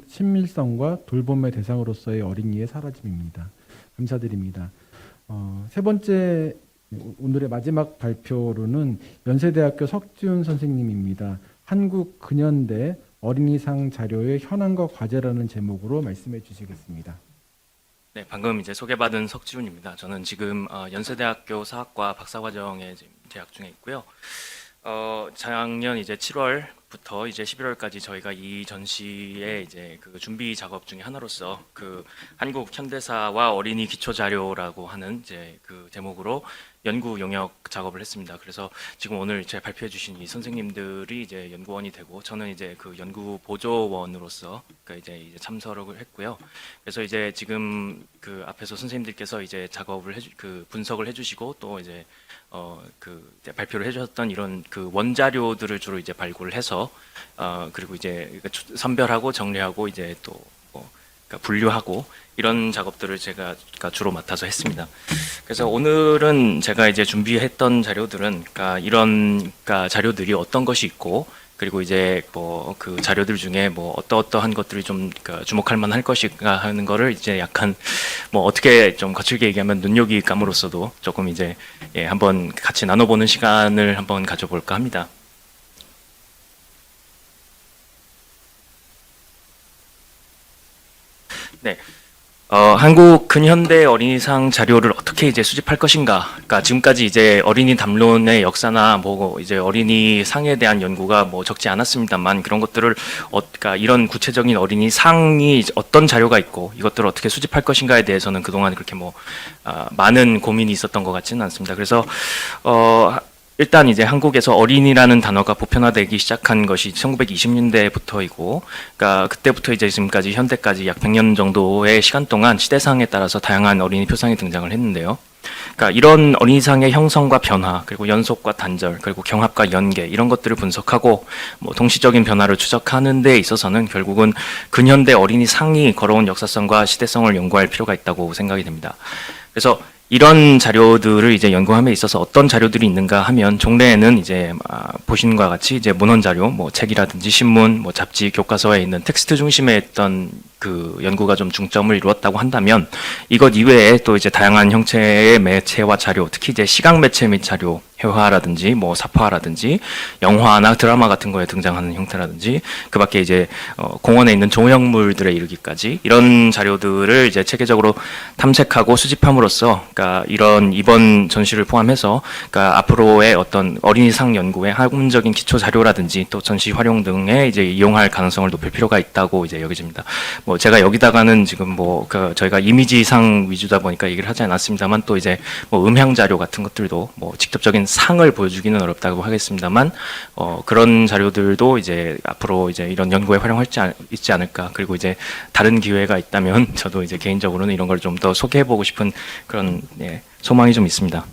친밀성과 돌봄의 대상으로서의 어린이의 사라짐입니다. 감사드립니다. 세 번째, 오늘의 마지막 발표로는 연세대학교 석지훈 선생님입니다. 한국 근현대 어린이상 자료의 현황과 과제라는 제목으로 말씀해 주시겠습니다. 네, 방금 이제 소개받은 석지훈입니다. 저는 지금 연세대학교 사학과 박사과정에 재학 중에 있고요. 작년 이제 7월부터 이제 11월까지 저희가 이 전시의 이제 그 준비 작업 중에 하나로서 그 한국 현대사와 어린이 기초 자료라고 하는 이제 그 제목으로 연구 용역 작업을 했습니다. 그래서 지금 오늘 제 발표해 주신 이 선생님들이 이제 연구원이 되고, 저는 이제 그 연구 보조원으로서 그러니까 이제 참석을 했고요. 그래서 이제 지금 그 앞에서 선생님들께서 이제 작업을 분석을 해주시고 또 이제 이제 발표를 해주셨던 이런 그 원자료들을 주로 이제 발굴을 해서 그리고 이제 선별하고 정리하고 이제 또 그러니까 분류하고 이런 작업들을 제가 주로 맡아서 했습니다. 그래서 오늘은 제가 이제 준비했던 자료들은 그러니까 이런 자료들이 어떤 것이 있고 그리고 이제 뭐 그 자료들 중에 뭐 어떠한 것들이 좀 주목할 만할 것인가 하는 거를 이제 약간 뭐 어떻게 좀 거칠게 얘기하면 눈요기감으로써도 조금 이제 한번 같이 나눠보는 시간을 한번 가져볼까 합니다. 네. 한국 근현대 어린이상 자료를 어떻게 이제 수집할 것인가? 그러니까 지금까지 이제 어린이 담론의 역사나 뭐 이제 어린이 상에 대한 연구가 뭐 적지 않았습니다만 그런 것들을 그러니까 이런 구체적인 어린이 상이 어떤 자료가 있고 이것들을 어떻게 수집할 것인가에 대해서는 그동안 그렇게 뭐 많은 고민이 있었던 것 같지는 않습니다. 그래서 일단 이제 한국에서 어린이라는 단어가 보편화되기 시작한 것이 1920년대부터이고, 그러니까 그때부터 이제 지금까지 현대까지 약 100년 정도의 시간 동안 시대상에 따라서 다양한 어린이 표상이 등장을 했는데요. 그러니까 이런 어린이상의 형성과 변화, 그리고 연속과 단절, 그리고 경합과 연계 이런 것들을 분석하고 뭐 동시적인 변화를 추적하는 데 있어서는 결국은 근현대 어린이상이 걸어온 역사성과 시대성을 연구할 필요가 있다고 생각이 됩니다. 그래서 이런 자료들을 이제 연구함에 있어서 어떤 자료들이 있는가 하면 종래에는 이제 보시는 것과 같이 이제 문헌 자료, 뭐 책이라든지 신문, 뭐 잡지, 교과서에 있는 텍스트 중심의 어떤 그 연구가 좀 중점을 이루었다고 한다면 이것 이외에 또 이제 다양한 형태의 매체와 자료, 특히 이제 시각 매체 및 자료, 회화라든지 뭐 사파라든지 영화나 드라마 같은 거에 등장하는 형태라든지 그밖에 이제 공원에 있는 조형물들에 이르기까지 이런 자료들을 이제 체계적으로 탐색하고 수집함으로써 그러니까 이런 이번 전시를 포함해서 그러니까 앞으로의 어떤 어린이상 연구의 학문적인 기초 자료라든지 또 전시 활용 등에 이제 이용할 가능성을 높일 필요가 있다고 이제 여겨집니다. 뭐 제가 여기다가는 지금 뭐 저희가 이미지상 위주다 보니까 얘기를 하지 않았습니다만 또 이제 뭐 음향 자료 같은 것들도 뭐 직접적인 상을 보여주기는 어렵다고 하겠습니다만 그런 자료들도 이제 앞으로 이제 이런 연구에 활용할 수 있지 않을까. 그리고 이제 다른 기회가 있다면 저도 이제 개인적으로는 이런 걸 좀 더 소개해보고 싶은 그런 소망이 좀 있습니다.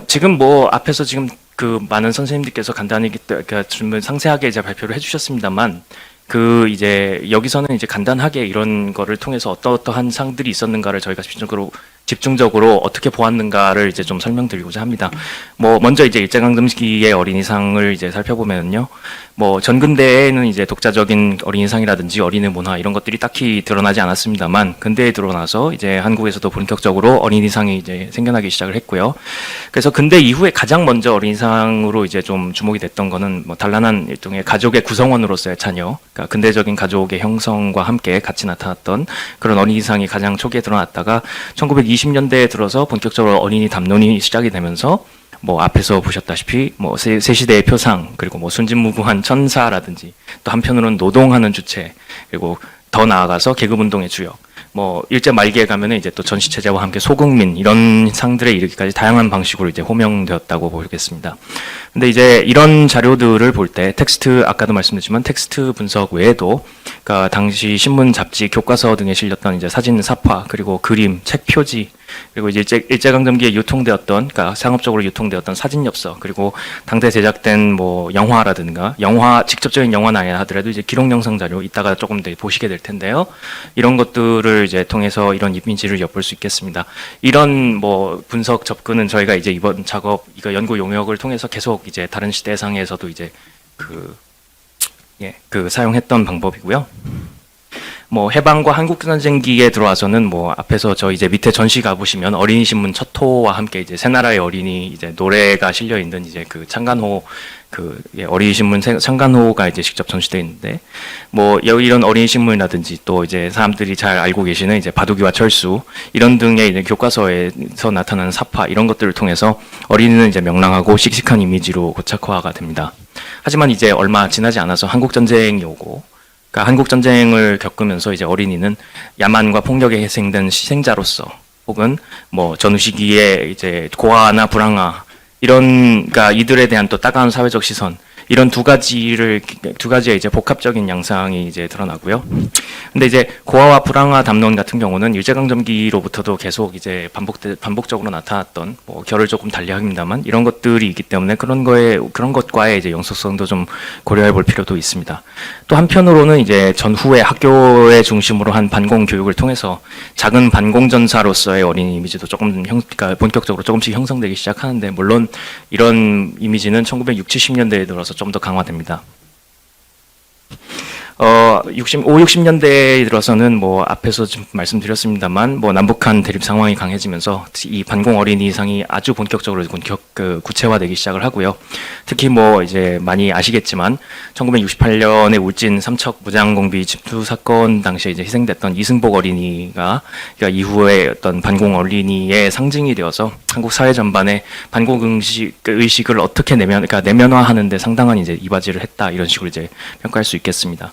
지금 뭐 앞에서 지금 그 많은 선생님들께서 간단히 좀 상세하게 이제 발표를 해주셨습니다만 그 이제 여기서는 이제 간단하게 이런 거를 통해서 어떠한 상들이 있었는가를 저희가 집중적으로 어떻게 보았는가를 이제 좀 설명드리고자 합니다. 뭐 먼저 이제 일제강점기의 어린이상을 이제 살펴보면요, 뭐 전근대에는 이제 독자적인 어린이상이라든지 어린이 문화 이런 것들이 딱히 드러나지 않았습니다만 근대에 들어나서 이제 한국에서도 본격적으로 어린이상이 이제 생겨나기 시작을 했고요. 그래서 근대 이후에 가장 먼저 어린이상으로 이제 좀 주목이 됐던 거는 뭐 단란한 일종의 가족의 구성원으로서의 자녀, 그러니까 근대적인 가족의 형성과 함께 같이 나타났던 그런 어린이상이 가장 초기에 드러났다가 1920년대에 들어서 본격적으로 어린이 담론이 시작이 되면서 뭐 앞에서 보셨다시피 뭐 새 시대의 표상, 그리고 뭐 순진무구한 천사라든지 또 한편으로는 노동하는 주체, 그리고 더 나아가서 계급운동의 주역, 뭐 일제 말기에 가면은 이제 또 전시체제와 함께 소국민 이런 상들에 이르기까지 다양한 방식으로 이제 호명되었다고 보겠습니다. 근데 이제 이런 자료들을 볼 때 텍스트, 아까도 말씀드렸지만 텍스트 분석 외에도 그러니까 당시 신문, 잡지, 교과서 등에 실렸던 이제 사진, 사파, 그리고 그림, 책 표지, 그리고 이제 일제강점기에 유통되었던, 그러니까 상업적으로 유통되었던 사진 엽서, 그리고 당대 제작된 뭐 영화라든가 직접적인 영화는 아니라 하더라도 이제 기록 영상 자료 이따가 조금 더 보시게 될 텐데요. 이런 것들을 이제 통해서 이런 이미지를 엿볼 수 있겠습니다. 이런 뭐 분석 접근은 저희가 이제 이번 작업 이거 연구 용역을 통해서 계속 이제 다른 시대상에서도 이제 사용했던 방법이고요. 뭐 해방과 한국전쟁기에 들어와서는 뭐 앞에서 저 이제 밑에 전시 가보시면 어린이 신문 첫 호와 함께 이제 새나라의 어린이 이제 노래가 실려 있는 이제 그 창간호 어린이 신문 창간호가 이제 직접 전시되어 있는데 뭐 이런 어린이 신문이라든지 또 이제 사람들이 잘 알고 계시는 이제 바둑이와 철수 이런 등의 이제 교과서에서 나타나는 사파 이런 것들을 통해서 어린이는 이제 명랑하고 씩씩한 이미지로 고착화가 됩니다. 하지만 이제 얼마 지나지 않아서 한국전쟁이 오고 그러니까 한국전쟁을 겪으면서 이제 어린이는 야만과 폭력에 희생된 희생자로서 혹은 뭐 전후 시기에 이제 고아나 불황아 그러니까 이들에 대한 또 따가운 사회적 시선 이런 두 가지의 이제 복합적인 양상이 이제 드러나고요. 근데 이제 고아와 불황아 담론 같은 경우는 일제강점기로부터도 계속 이제 반복적으로 나타났던 뭐 결을 조금 달리합니다만 이런 것들이 있기 때문에 그런 것과의 이제 연속성도 좀 고려해 볼 필요도 있습니다. 또 한편으로는 이제 전후에 학교의 중심으로 한 반공 교육을 통해서 작은 반공전사로서의 어린이 이미지도 조금 그러니까 본격적으로 조금씩 형성되기 시작하는데 물론 이런 이미지는 1960, 70년대에 들어서 좀 더 강화됩니다. 60년대에 들어서는 뭐 앞에서 좀 말씀드렸습니다만 뭐 남북한 대립 상황이 강해지면서 이 반공 어린이상이 아주 본격적으로 구체화되기 시작을 하고요. 특히 뭐 이제 많이 아시겠지만 1968년에 울진 삼척 무장공비 집투 사건 당시에 이제 희생됐던 이승복 어린이가 그러니까 이후에 어떤 반공 어린이의 상징이 되어서 한국 사회 전반에 반공 의식을 어떻게 내면화하는 데 상당한 이제 이바지를 했다, 이런 식으로 이제 평가할 수 있겠습니다.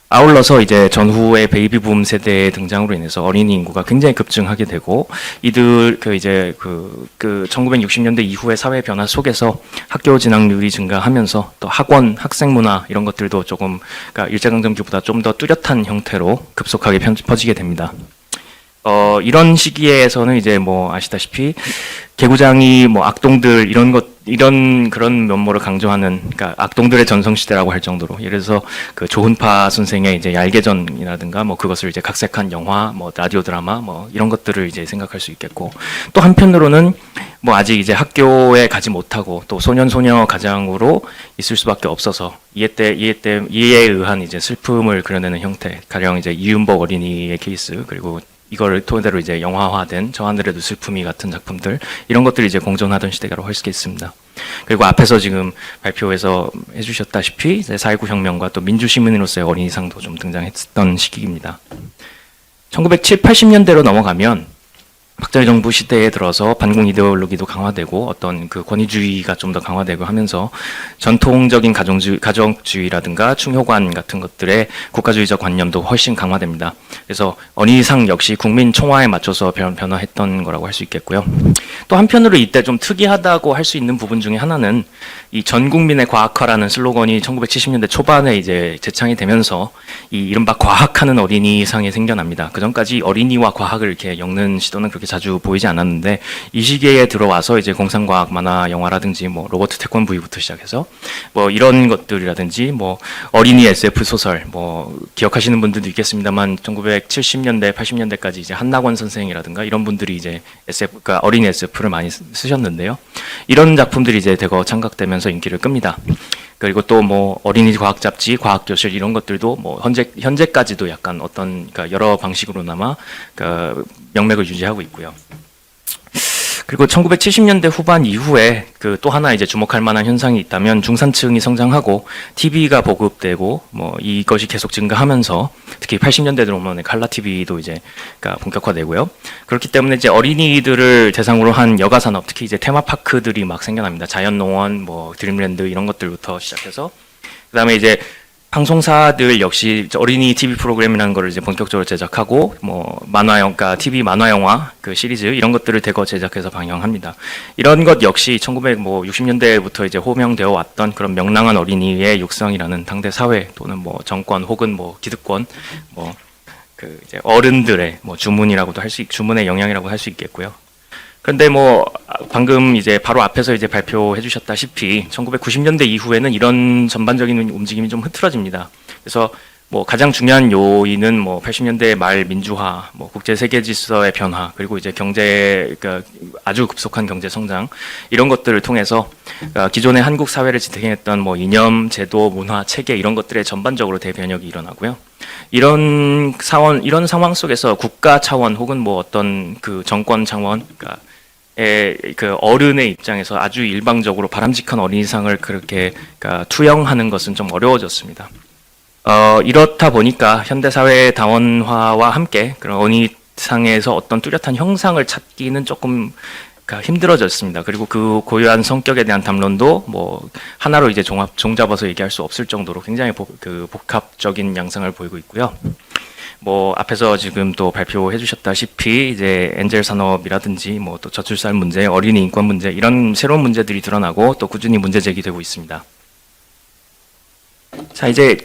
아울러서 이제 전후의 베이비붐 세대의 등장으로 인해서 어린이 인구가 굉장히 급증하게 되고, 이들 1960년대 이후의 사회 변화 속에서 학교 진학률이 증가하면서 또 학원, 학생 문화 이런 것들도 조금 그러니까 일제강점기보다 좀 더 뚜렷한 형태로 급속하게 퍼지게 됩니다. 이런 시기에서는 이제 뭐 아시다시피 개구장이 뭐 악동들 이런 그런 면모를 강조하는, 그러니까 악동들의 전성시대라고 할 정도로, 예를 들어서 그 조훈파 선생의 이제 얄개전이라든가 뭐 그것을 이제 각색한 영화, 뭐 라디오 드라마 뭐 이런 것들을 이제 생각할 수 있겠고, 또 한편으로는 뭐 아직 이제 학교에 가지 못하고 또 소년소녀 가장으로 있을 수밖에 없어서 이해에 의한 이제 슬픔을 그려내는 형태, 가령 이제 이윤복 어린이의 케이스, 그리고 이걸 토대로 이제 영화화된 저 하늘에도 슬픔이 같은 작품들, 이런 것들이 이제 공존하던 시대라고 할 수 있겠습니다. 그리고 앞에서 지금 발표에서 해주셨다시피 이제 4.19 혁명과 또 민주시민으로서의 어린이상도 좀 등장했던 시기입니다. 1970, 80년대로 넘어가면 박정희 정부 시대에 들어서 반공 이데올로기도 강화되고 어떤 그 권위주의가 좀 더 강화되고 하면서 전통적인 가족주의라든가 충효관 같은 것들의 국가주의적 관념도 훨씬 강화됩니다. 그래서 어린이상 역시 국민 총화에 맞춰서 변화했던 거라고 할 수 있겠고요. 또 한편으로 이때 좀 특이하다고 할 수 있는 부분 중에 하나는 이 전 국민의 과학화라는 슬로건이 1970년대 초반에 이제 재창이 되면서 이 이른바 과학하는 어린이상이 생겨납니다. 그 전까지 어린이와 과학을 이렇게 엮는 시도는 그렇게 자주 보이지 않았는데, 이 시기에 들어와서 이제 공상과학 만화 영화라든지 뭐 로버트 태권브이부터 시작해서 뭐 이런 것들이라든지 뭐 어린이 SF 소설, 뭐 기억하시는 분들도 있겠습니다만 1970년대 80년대까지 이제 한낙원 선생이라든가 이런 분들이 이제 그러니까 어린이 SF를 많이 쓰셨는데요. 이런 작품들이 이제 대거 창각되면서 인기를 끕니다. 그리고 또 뭐 어린이 과학 잡지, 과학 교실 이런 것들도 뭐 현재까지도 약간 어떤 그러니까 여러 방식으로나마 그 명맥을 유지하고 있고요. 그리고 1970년대 후반 이후에 그 또 하나 이제 주목할 만한 현상이 있다면, 중산층이 성장하고 TV가 보급되고 뭐 이것이 계속 증가하면서 특히 80년대 들어오면 칼라 TV도 이제 그러니까 본격화되고요. 그렇기 때문에 이제 어린이들을 대상으로 한 여가 산업, 특히 이제 테마파크들이 막 생겨납니다. 자연농원, 뭐 드림랜드 이런 것들부터 시작해서, 그다음에 이제 방송사들 역시 어린이 TV 프로그램이라는 걸 이제 본격적으로 제작하고 뭐 그러니까 TV 만화 영화 그 시리즈 이런 것들을 대거 제작해서 방영합니다. 이런 것 역시 1960년대부터 이제 호명되어 왔던 그런 명랑한 어린이의 육성이라는 당대 사회 또는 뭐 정권 혹은 뭐 기득권 뭐 그 이제 어른들의 뭐 주문이라고도 주문의 영향이라고 할 수 있겠고요. 그런데 뭐 방금 이제 바로 앞에서 이제 발표해 주셨다시피 1990년대 이후에는 이런 전반적인 움직임이 좀 흐트러집니다. 그래서 뭐 가장 중요한 요인은 뭐 80년대 말 민주화, 뭐 국제 세계 질서의 변화, 그리고 이제 그러니까 아주 급속한 경제 성장 이런 것들을 통해서 기존의 한국 사회를 지탱했던 뭐 이념, 제도, 문화, 체계 이런 것들의 전반적으로 대변혁이 일어나고요. 이런 상황 속에서 국가 차원 혹은 뭐 어떤 그 정권 차원, 그러니까 그 어른의 입장에서 아주 일방적으로 바람직한 어린이상을 그렇게 그러니까 투영하는 것은 좀 어려워졌습니다. 이렇다 보니까 현대 사회의 다원화와 함께 그런 어린이상에서 어떤 뚜렷한 형상을 찾기는 조금 그러니까 힘들어졌습니다. 그리고 그 고유한 성격에 대한 담론도 뭐 하나로 이제 종잡아서 얘기할 수 없을 정도로 굉장히 복합적인 양상을 보이고 있고요. 뭐 앞에서 지금 또 발표해 주셨다시피 이제 엔젤 산업이라든지 뭐 또 저출산 문제, 어린이 인권 문제 이런 새로운 문제들이 드러나고 또 꾸준히 문제 제기되고 있습니다. 자, 이제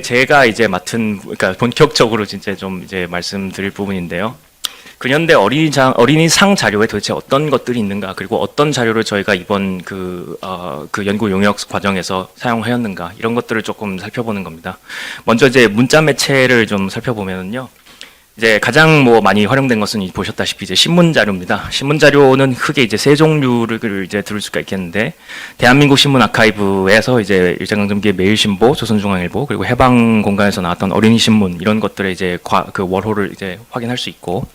제가 이제 그러니까 본격적으로 진짜 좀 이제 말씀드릴 부분인데요. 근현대 어린이상 자료에 도대체 어떤 것들이 있는가, 그리고 어떤 자료를 저희가 이번 그 연구 용역 과정에서 사용하였는가, 이런 것들을 조금 살펴보는 겁니다. 먼저 이제 문자 매체를 좀 살펴보면요. 이제 가장 뭐 많이 활용된 것은 보셨다시피 이제 신문 자료입니다. 신문 자료는 크게 이제 세 종류를 이제 들을 수가 있겠는데, 대한민국 신문 아카이브에서 이제 일제강점기의 매일신보, 조선중앙일보, 그리고 해방 공간에서 나왔던 어린이 신문 이런 것들의 이제 그 월호를 이제 확인할 수 있고,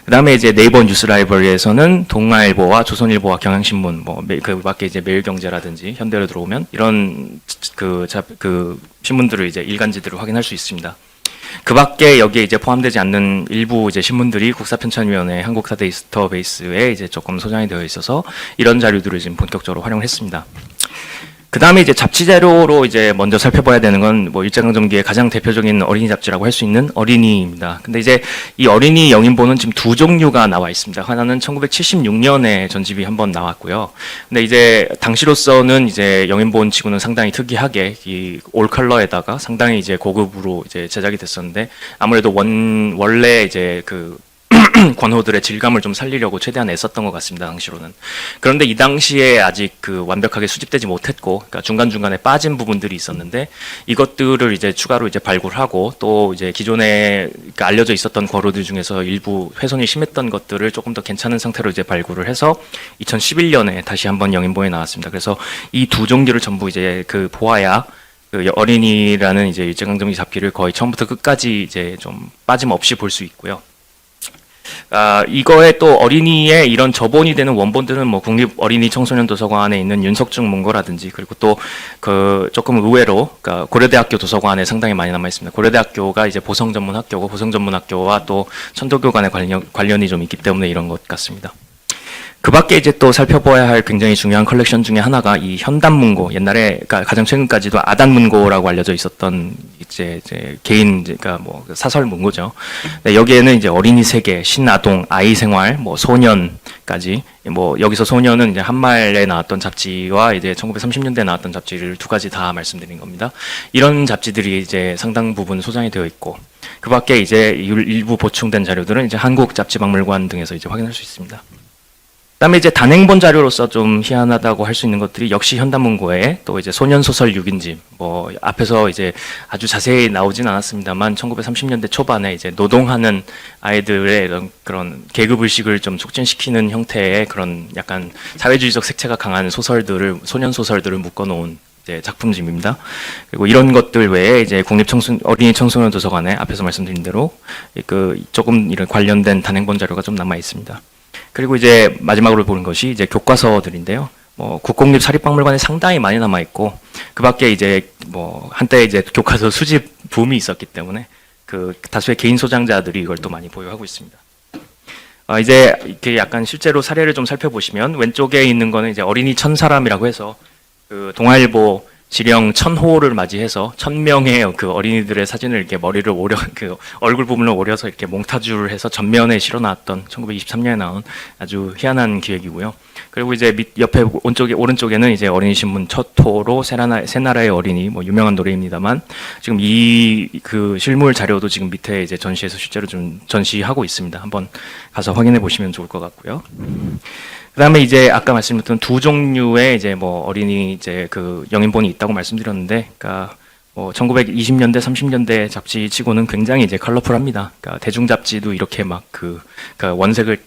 그다음에 이제 네이버 뉴스 라이브러리에서는 동아일보와 조선일보와 경향신문, 그 밖에 이제 매일경제라든지 현대로 들어오면 이런 그 신문들을 이제 일간지들을 확인할 수 있습니다. 그 밖에 여기에 이제 포함되지 않는 일부 이제 신문들이 국사편찬위원회 한국사 데이터베이스에 이제 조금 소장이 되어 있어서 이런 자료들을 지금 본격적으로 활용을 했습니다. 그 다음에 이제 잡지 자료로 이제 먼저 살펴봐야 되는 건 뭐 일제강점기의 가장 대표적인 어린이 잡지라고 할 수 있는 어린이입니다. 근데 이제 이 어린이 영인본은 지금 두 종류가 나와 있습니다. 하나는 1976년에 전집이 한번 나왔고요. 근데 이제 당시로서는 이제 영인본 치고는 상당히 특이하게 이 올 컬러에다가 상당히 이제 고급으로 이제 제작이 됐었는데, 아무래도 원래 이제 그 권호들의 질감을 좀 살리려고 최대한 애썼던 것 같습니다, 당시로는. 그런데 이 당시에 아직 그 완벽하게 수집되지 못했고, 그러니까 중간중간에 빠진 부분들이 있었는데, 이것들을 이제 추가로 이제 발굴하고, 또 이제 기존에 그러니까 알려져 있었던 권호들 중에서 일부 훼손이 심했던 것들을 조금 더 괜찮은 상태로 이제 발굴을 해서 2011년에 다시 한번 영인본에 나왔습니다. 그래서 이 두 종류를 전부 이제 그 보아야 그 어린이라는 이제 일제강점기 잡기를 거의 처음부터 끝까지 이제 좀 빠짐없이 볼 수 있고요. 이거에 또 어린이의 이런 저본이 되는 원본들은 뭐 국립 어린이 청소년 도서관에 있는 윤석중 문고라든지, 그리고 또 그 조금 의외로 그러니까 고려대학교 도서관에 상당히 많이 남아 있습니다. 고려대학교가 이제 보성 전문 학교고, 보성 전문 학교와 또 천도교 간의 관련이 좀 있기 때문에 이런 것 같습니다. 그 밖에 이제 또 살펴봐야 할 굉장히 중요한 컬렉션 중에 하나가 이 현단문고, 옛날에 그러니까 가장 최근까지도 아단문고라고 알려져 있었던 이제 개인 그러니까 뭐 사설 문고죠. 네, 여기에는 이제 어린이 세계, 신아동, 아이 생활, 뭐 소년까지, 뭐 여기서 소년은 이제 한말에 나왔던 잡지와 이제 1930년대에 나왔던 잡지를 두 가지 다 말씀드린 겁니다. 이런 잡지들이 이제 상당 부분 소장이 되어 있고, 그 밖에 이제 일부 보충된 자료들은 이제 한국잡지박물관 등에서 이제 확인할 수 있습니다. 그다음에 이제 단행본 자료로서 좀 희한하다고 할 수 있는 것들이 역시 현단문고에 또 이제 소년소설 6인집, 뭐 앞에서 이제 아주 자세히 나오진 않았습니다만 1930년대 초반에 이제 노동하는 아이들의 이런 그런 계급의식을 좀 촉진시키는 형태의 그런 약간 사회주의적 색채가 강한 소설들을, 소년소설들을 묶어놓은 이제 작품집입니다. 그리고 이런 것들 외에 이제 어린이 청소년 도서관에 앞에서 말씀드린 대로 그 조금 이런 관련된 단행본 자료가 좀 남아 있습니다. 그리고 이제 마지막으로 보는 것이 이제 교과서들인데요. 국공립 사립박물관에 상당히 많이 남아 있고, 그 밖에 이제 뭐 한때 이제 교과서 수집 붐이 있었기 때문에 그 다수의 개인 소장자들이 이걸 또 많이 보유하고 있습니다. 이제 이렇게 약간 실제로 사례를 좀 살펴보시면 왼쪽에 있는 거는 이제 어린이 1000사람이라고 해서 그 동아일보 지령 1000호를 맞이해서 1000명의 그 어린이들의 사진을 이렇게 머리를 그 얼굴 부분을 오려서 이렇게 몽타주를 해서 전면에 실어놨던 1923년에 나온 아주 희한한 기획이고요. 그리고 이제 옆에 오른쪽에는 이제 어린이 신문 첫 호로 새나라의 어린이, 뭐 유명한 노래입니다만, 지금 이 그 실물 자료도 지금 밑에 이제 전시해서 실제로 좀 전시하고 있습니다. 한번 가서 확인해 보시면 좋을 것 같고요. 그다음에 이제 아까 말씀드렸던 두 종류의 이제 뭐 어린이 이제 그 영인본이 있다고 말씀드렸는데, 그러니까 뭐 1920년대 30년대 잡지치고는 굉장히 이제 컬러풀합니다. 그러니까 대중 잡지도 이렇게 막 그러니까 원색을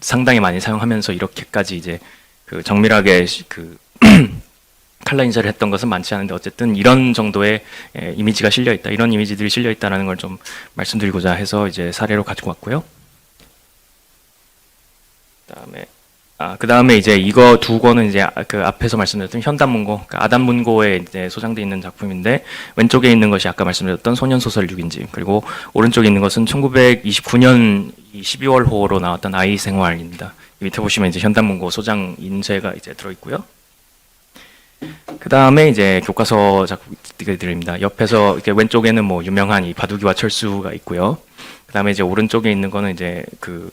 상당히 많이 사용하면서 이렇게까지 이제 그 정밀하게 그 컬러 인쇄를 했던 것은 많지 않은데, 어쨌든 이런 정도의 이미지가 실려 있다, 이런 이미지들이 실려 있다라는 걸 좀 말씀드리고자 해서 이제 사례로 가지고 왔고요. 그 다음에 이제 이거 두 권은 이제 그 앞에서 말씀드렸던 현단문고, 그러니까 아단문고에 이제 소장되어 있는 작품인데, 왼쪽에 있는 것이 아까 말씀드렸던 소년소설 6인집, 그리고 오른쪽에 있는 것은 1929년 12월호로 나왔던 아이 생활입니다. 밑에 보시면 이제 현단문고 소장 인쇄가 이제 들어있고요. 그 다음에 이제 교과서 작품들입니다. 옆에서 이렇게 왼쪽에는 뭐 유명한 이 바둑이와 철수가 있고요. 그 다음에 이제 오른쪽에 있는 거는 이제 그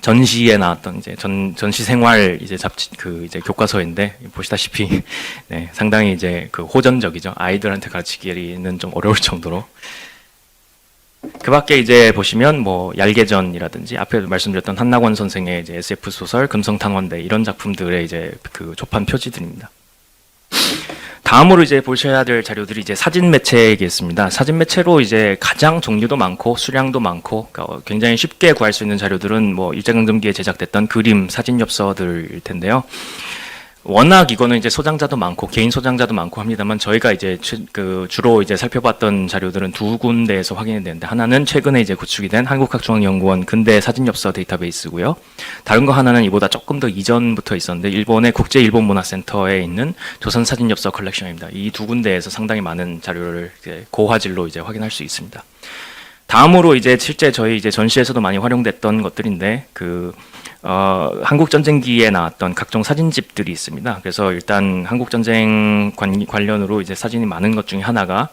전시에 나왔던 이제 전시 생활 이제 잡지 그 이제 교과서인데, 보시다시피 네, 상당히 이제 그 호전적이죠. 아이들한테 가르치기에는 좀 어려울 정도로. 그 밖에 이제 보시면 뭐 얄개전이라든지 앞에 말씀드렸던 한낙원 선생의 이제 SF 소설 금성탄원대, 이런 작품들의 이제 그 조판 표지들입니다. 다음으로 이제 보셔야 될 자료들이 이제 사진 매체이겠습니다. 사진 매체로 이제 가장 종류도 많고 수량도 많고 그러니까 굉장히 쉽게 구할 수 있는 자료들은 뭐 일제강점기에 제작됐던 그림, 사진 엽서들일 텐데요. 워낙 이거는 이제 소장자도 많고 개인 소장자도 많고 합니다만 저희가 이제 주로 이제 살펴봤던 자료들은 두 군데에서 확인이 되는데 하나는 최근에 이제 구축이 된 한국학중앙연구원 근대 사진엽서 데이터베이스고요. 다른 거 하나는 이보다 조금 더 이전부터 있었는데 일본의 국제일본문화센터에 있는 조선사진엽서 컬렉션입니다. 이 두 군데에서 상당히 많은 자료를 이제 고화질로 이제 확인할 수 있습니다. 다음으로 이제 실제 저희 이제 전시에서도 많이 활용됐던 것들인데 한국전쟁기에 나왔던 각종 사진집들이 있습니다. 그래서 일단 한국전쟁 관련으로 이제 사진이 많은 것 중에 하나가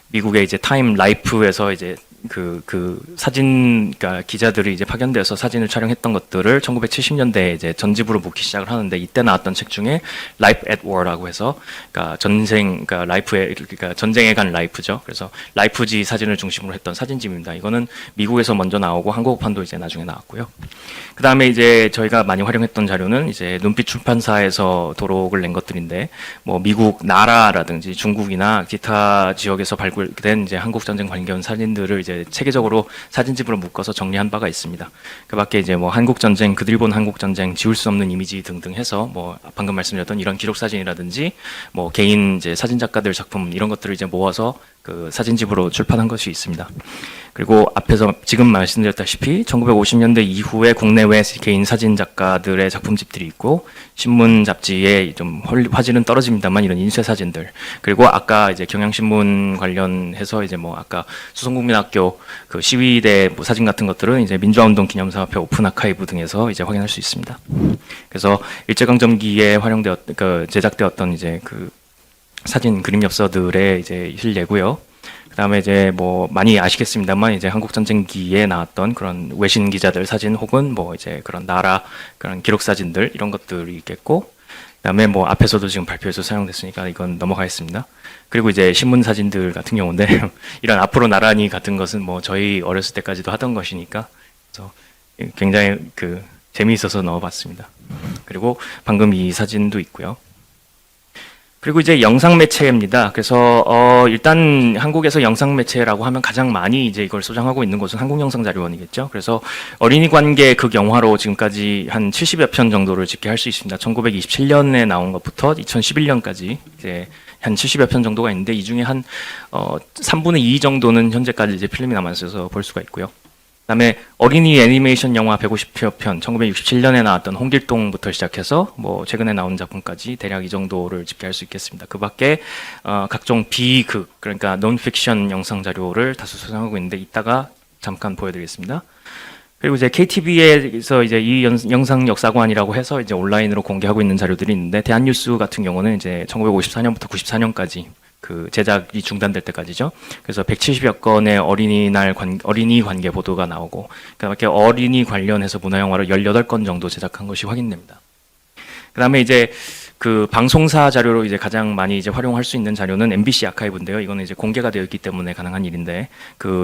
미국의 이제 타임 라이프에서 이제 사진, 그러니까 기자들이 이제 파견돼서 사진을 촬영했던 것들을 1970년대에 이제 전집으로 묵기 시작을 하는데 이때 나왔던 책 중에 Life at War라고 해서, 그러니까 그러니까 전쟁에 간 라이프죠. 그래서 라이프지 사진을 중심으로 했던 사진집입니다. 이거는 미국에서 먼저 나오고 한국판도 이제 나중에 나왔고요. 그 다음에 이제 저희가 많이 활용했던 자료는 이제 눈빛 출판사에서 도록을 낸 것들인데, 뭐 미국 나라라든지 중국이나 기타 지역에서 발굴된 이제 한국 전쟁 관련 사진들을 이제 체계적으로 사진집으로 묶어서 정리한 바가 있습니다. 그 밖에 이제 뭐 한국전쟁, 그들 본 한국전쟁, 지울 수 없는 이미지 등등 해서 뭐 방금 말씀드렸던 이런 기록사진이라든지 뭐 개인 이제 사진작가들 작품 이런 것들을 이제 모아서 사진집으로 출판한 것이 있습니다. 그리고 앞에서 지금 말씀드렸다시피 1950년대 이후에 국내외 개인 사진 작가들의 작품집들이 있고 신문 잡지에 좀 화질은 떨어집니다만 이런 인쇄 사진들, 그리고 아까 이제 경향신문 관련해서 이제 뭐 아까 수성국민학교 시위대 뭐 사진 같은 것들은 이제 민주화운동 기념사업회 오픈 아카이브 등에서 이제 확인할 수 있습니다. 그래서 일제강점기에 제작되었던 이제 사진 그림 엽서들의 이제 실례고요. 그다음에 이제 뭐 많이 아시겠습니다만 이제 한국전쟁기에 나왔던 그런 외신 기자들 사진 혹은 뭐 이제 그런 나라 그런 기록 사진들 이런 것들이 있겠고, 그다음에 뭐 앞에서도 지금 발표에서 사용됐으니까 이건 넘어가겠습니다. 그리고 이제 신문 사진들 같은 경우인데 이런 앞으로 나란히 같은 것은 뭐 저희 어렸을 때까지도 하던 것이니까 그래서 굉장히 재미있어서 넣어봤습니다. 그리고 방금 이 사진도 있고요. 그리고 이제 영상 매체입니다. 그래서 일단 한국에서 영상 매체라고 하면 가장 많이 이제 이걸 소장하고 있는 곳은 한국영상자료원이겠죠. 그래서 어린이 관계 극영화로 지금까지 한 70여 편 정도를 집계할 수 있습니다. 1927년에 나온 것부터 2011년까지 이제 한 70여 편 정도가 있는데 이 중에 한 3분의 2 정도는 현재까지 이제 필름이 남아 있어서 볼 수가 있고요. 그다음에 어린이 애니메이션 영화 150여 편, 1967년에 나왔던 홍길동부터 시작해서 뭐 최근에 나온 작품까지 대략 이 정도를 집계할 수 있겠습니다. 그 밖에 각종 비극, 그러니까 논픽션 영상 자료를 다수 소장하고 있는데 이따가 잠깐 보여드리겠습니다. 그리고 이제 KTV에서 이제 이 영상 역사관이라고 해서 이제 온라인으로 공개하고 있는 자료들이 있는데 대한뉴스 같은 경우는 이제 1954년부터 94년까지 제작이 중단될 때까지죠. 그래서 170여 건의 어린이 관계 보도가 나오고, 그다음에 어린이 관련해서 문화영화를 18건 정도 제작한 것이 확인됩니다. 그다음에 이제 방송사 자료로 이제 가장 많이 이제 활용할 수 있는 자료는 MBC 아카이브인데요. 이거는 이제 공개가 되어 있기 때문에 가능한 일인데,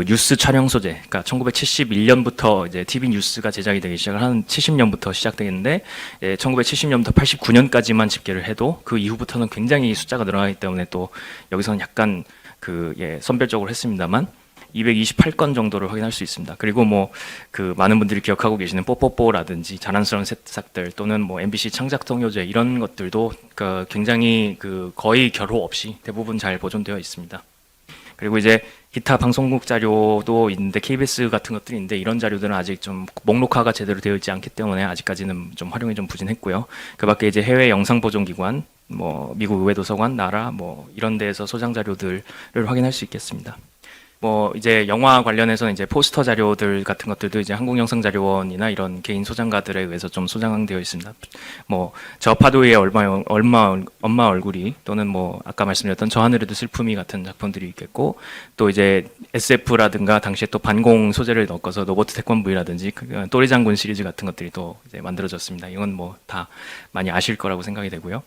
뉴스 촬영 소재, 그러니까 1971년부터 이제 TV 뉴스가 제작이 되기 시작을 한 70년부터 시작되겠는데, 1970년부터 89년까지만 집계를 해도 그 이후부터는 굉장히 숫자가 늘어나기 때문에 또 여기서는 약간 선별적으로 했습니다만 228건 정도를 확인할 수 있습니다. 그리고 뭐 많은 분들이 기억하고 계시는 뽀뽀뽀라든지 자랑스러운 새싹들 또는 뭐 MBC 창작동요제 이런 것들도 굉장히 거의 결호 없이 대부분 잘 보존되어 있습니다. 그리고 이제 기타 방송국 자료도 있는데 KBS 같은 것들이 있는데 이런 자료들은 아직 좀 목록화가 제대로 되어 있지 않기 때문에 아직까지는 좀 활용이 좀 부진했고요. 그 밖에 이제 해외 영상 보존기관, 뭐 미국 의회도서관, 나라 뭐 이런 데에서 소장 자료들을 확인할 수 있겠습니다. 뭐 이제 영화 관련해서는 이제 포스터 자료들 같은 것들도 이제 한국영상자료원이나 이런 개인 소장가들에 의해서 좀 소장되어 있습니다. 뭐 저 파도의 엄마 얼굴이 또는 뭐 아까 말씀드렸던 저 하늘에도 슬픔이 같은 작품들이 있겠고, 또 이제 SF라든가 당시에 또 반공 소재를 넣어서 로버트 태권브이라든지 또리 장군 시리즈 같은 것들이 또 이제 만들어졌습니다. 이건 뭐 다 많이 아실 거라고 생각이 되고요.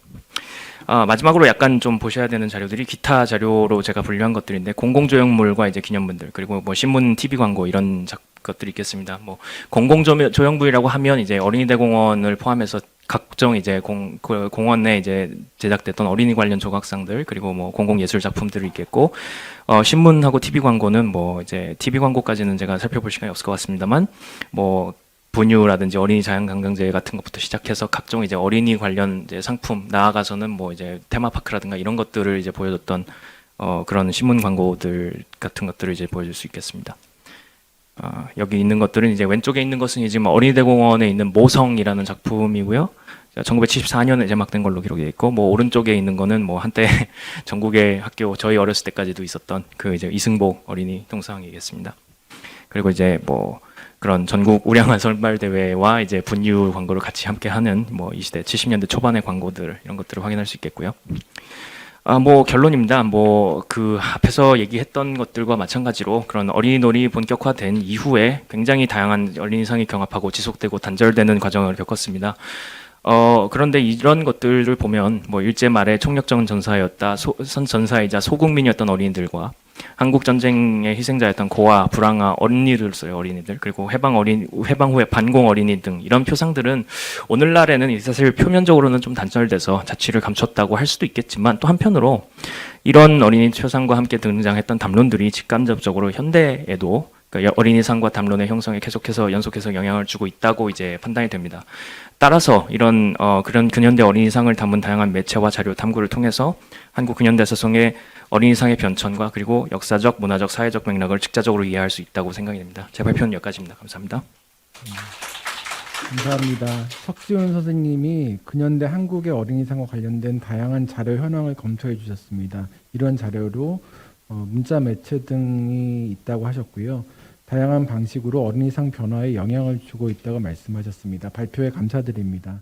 마지막으로 약간 좀 보셔야 되는 자료들이 기타 자료로 제가 분류한 것들인데, 공공조형물과 이제 기념물들, 그리고 뭐 신문, TV 광고 이런 것들이 있겠습니다. 뭐 공공조형물이라고 하면 이제 어린이대공원을 포함해서 각종 이제 공원에 이제 제작됐던 어린이 관련 조각상들 그리고 뭐 공공예술 작품들이 있겠고 신문하고 TV 광고는 뭐 이제 TV 광고까지는 제가 살펴볼 시간이 없을 것 같습니다만 뭐 분유라든지 어린이 자연관광제 같은 것부터 시작해서 각종 이제 어린이 관련 이제 상품 나아가서는 뭐 이제 테마파크라든가 이런 것들을 이제 보여줬던 그런 신문 광고들 같은 것들을 이제 보여줄 수 있겠습니다. 여기 있는 것들은 이제 왼쪽에 있는 것은 지금 어린이대공원에 있는 모성이라는 작품이고요. 1974년에 제작된 걸로 기록이 돼 있고, 뭐 오른쪽에 있는 거는 뭐 한때 전국의 학교 저희 어렸을 때까지도 있었던 그 이제 이승복 어린이 동상이겠습니다. 그리고 이제 뭐 그런 전국 우량한 선발 대회와 이제 분유 광고를 같이 함께하는 뭐 이 시대 70년대 초반의 광고들 이런 것들을 확인할 수 있겠고요. 뭐 결론입니다. 뭐 그 앞에서 얘기했던 것들과 마찬가지로 그런 어린이놀이 본격화된 이후에 굉장히 다양한 어린이상이 경합하고 지속되고 단절되는 과정을 겪었습니다. 그런데 이런 것들을 보면 뭐 일제 말에 총력전 전사였다, 전사이자 소국민이었던 어린이들과 한국 전쟁의 희생자였던 고아, 불황아, 어린이들로서의 어린이들, 그리고 해방 후에 반공 어린이 등 이런 표상들은 오늘날에는 사실 표면적으로는 좀 단절돼서 자취를 감췄다고 할 수도 있겠지만 또 한편으로 이런 어린이 표상과 함께 등장했던 담론들이 직간접적으로 현대에도 그러니까 어린이상과 담론의 형성에 연속해서 영향을 주고 있다고 이제 판단이 됩니다. 따라서 이런 그런 근현대 어린이상을 담은 다양한 매체와 자료 탐구를 통해서 한국 근현대 사성의 어린이상의 변천과 그리고 역사적, 문화적, 사회적 맥락을 직접적으로 이해할 수 있다고 생각이 됩니다. 제 발표는 여기까지입니다. 감사합니다. 감사합니다. 석지훈 선생님이 근현대 한국의 어린이상과 관련된 다양한 자료 현황을 검토해 주셨습니다. 이런 자료로 문자 매체 등이 있다고 하셨고요. 다양한 방식으로 어린이상 변화에 영향을 주고 있다고 말씀하셨습니다. 발표에 감사드립니다.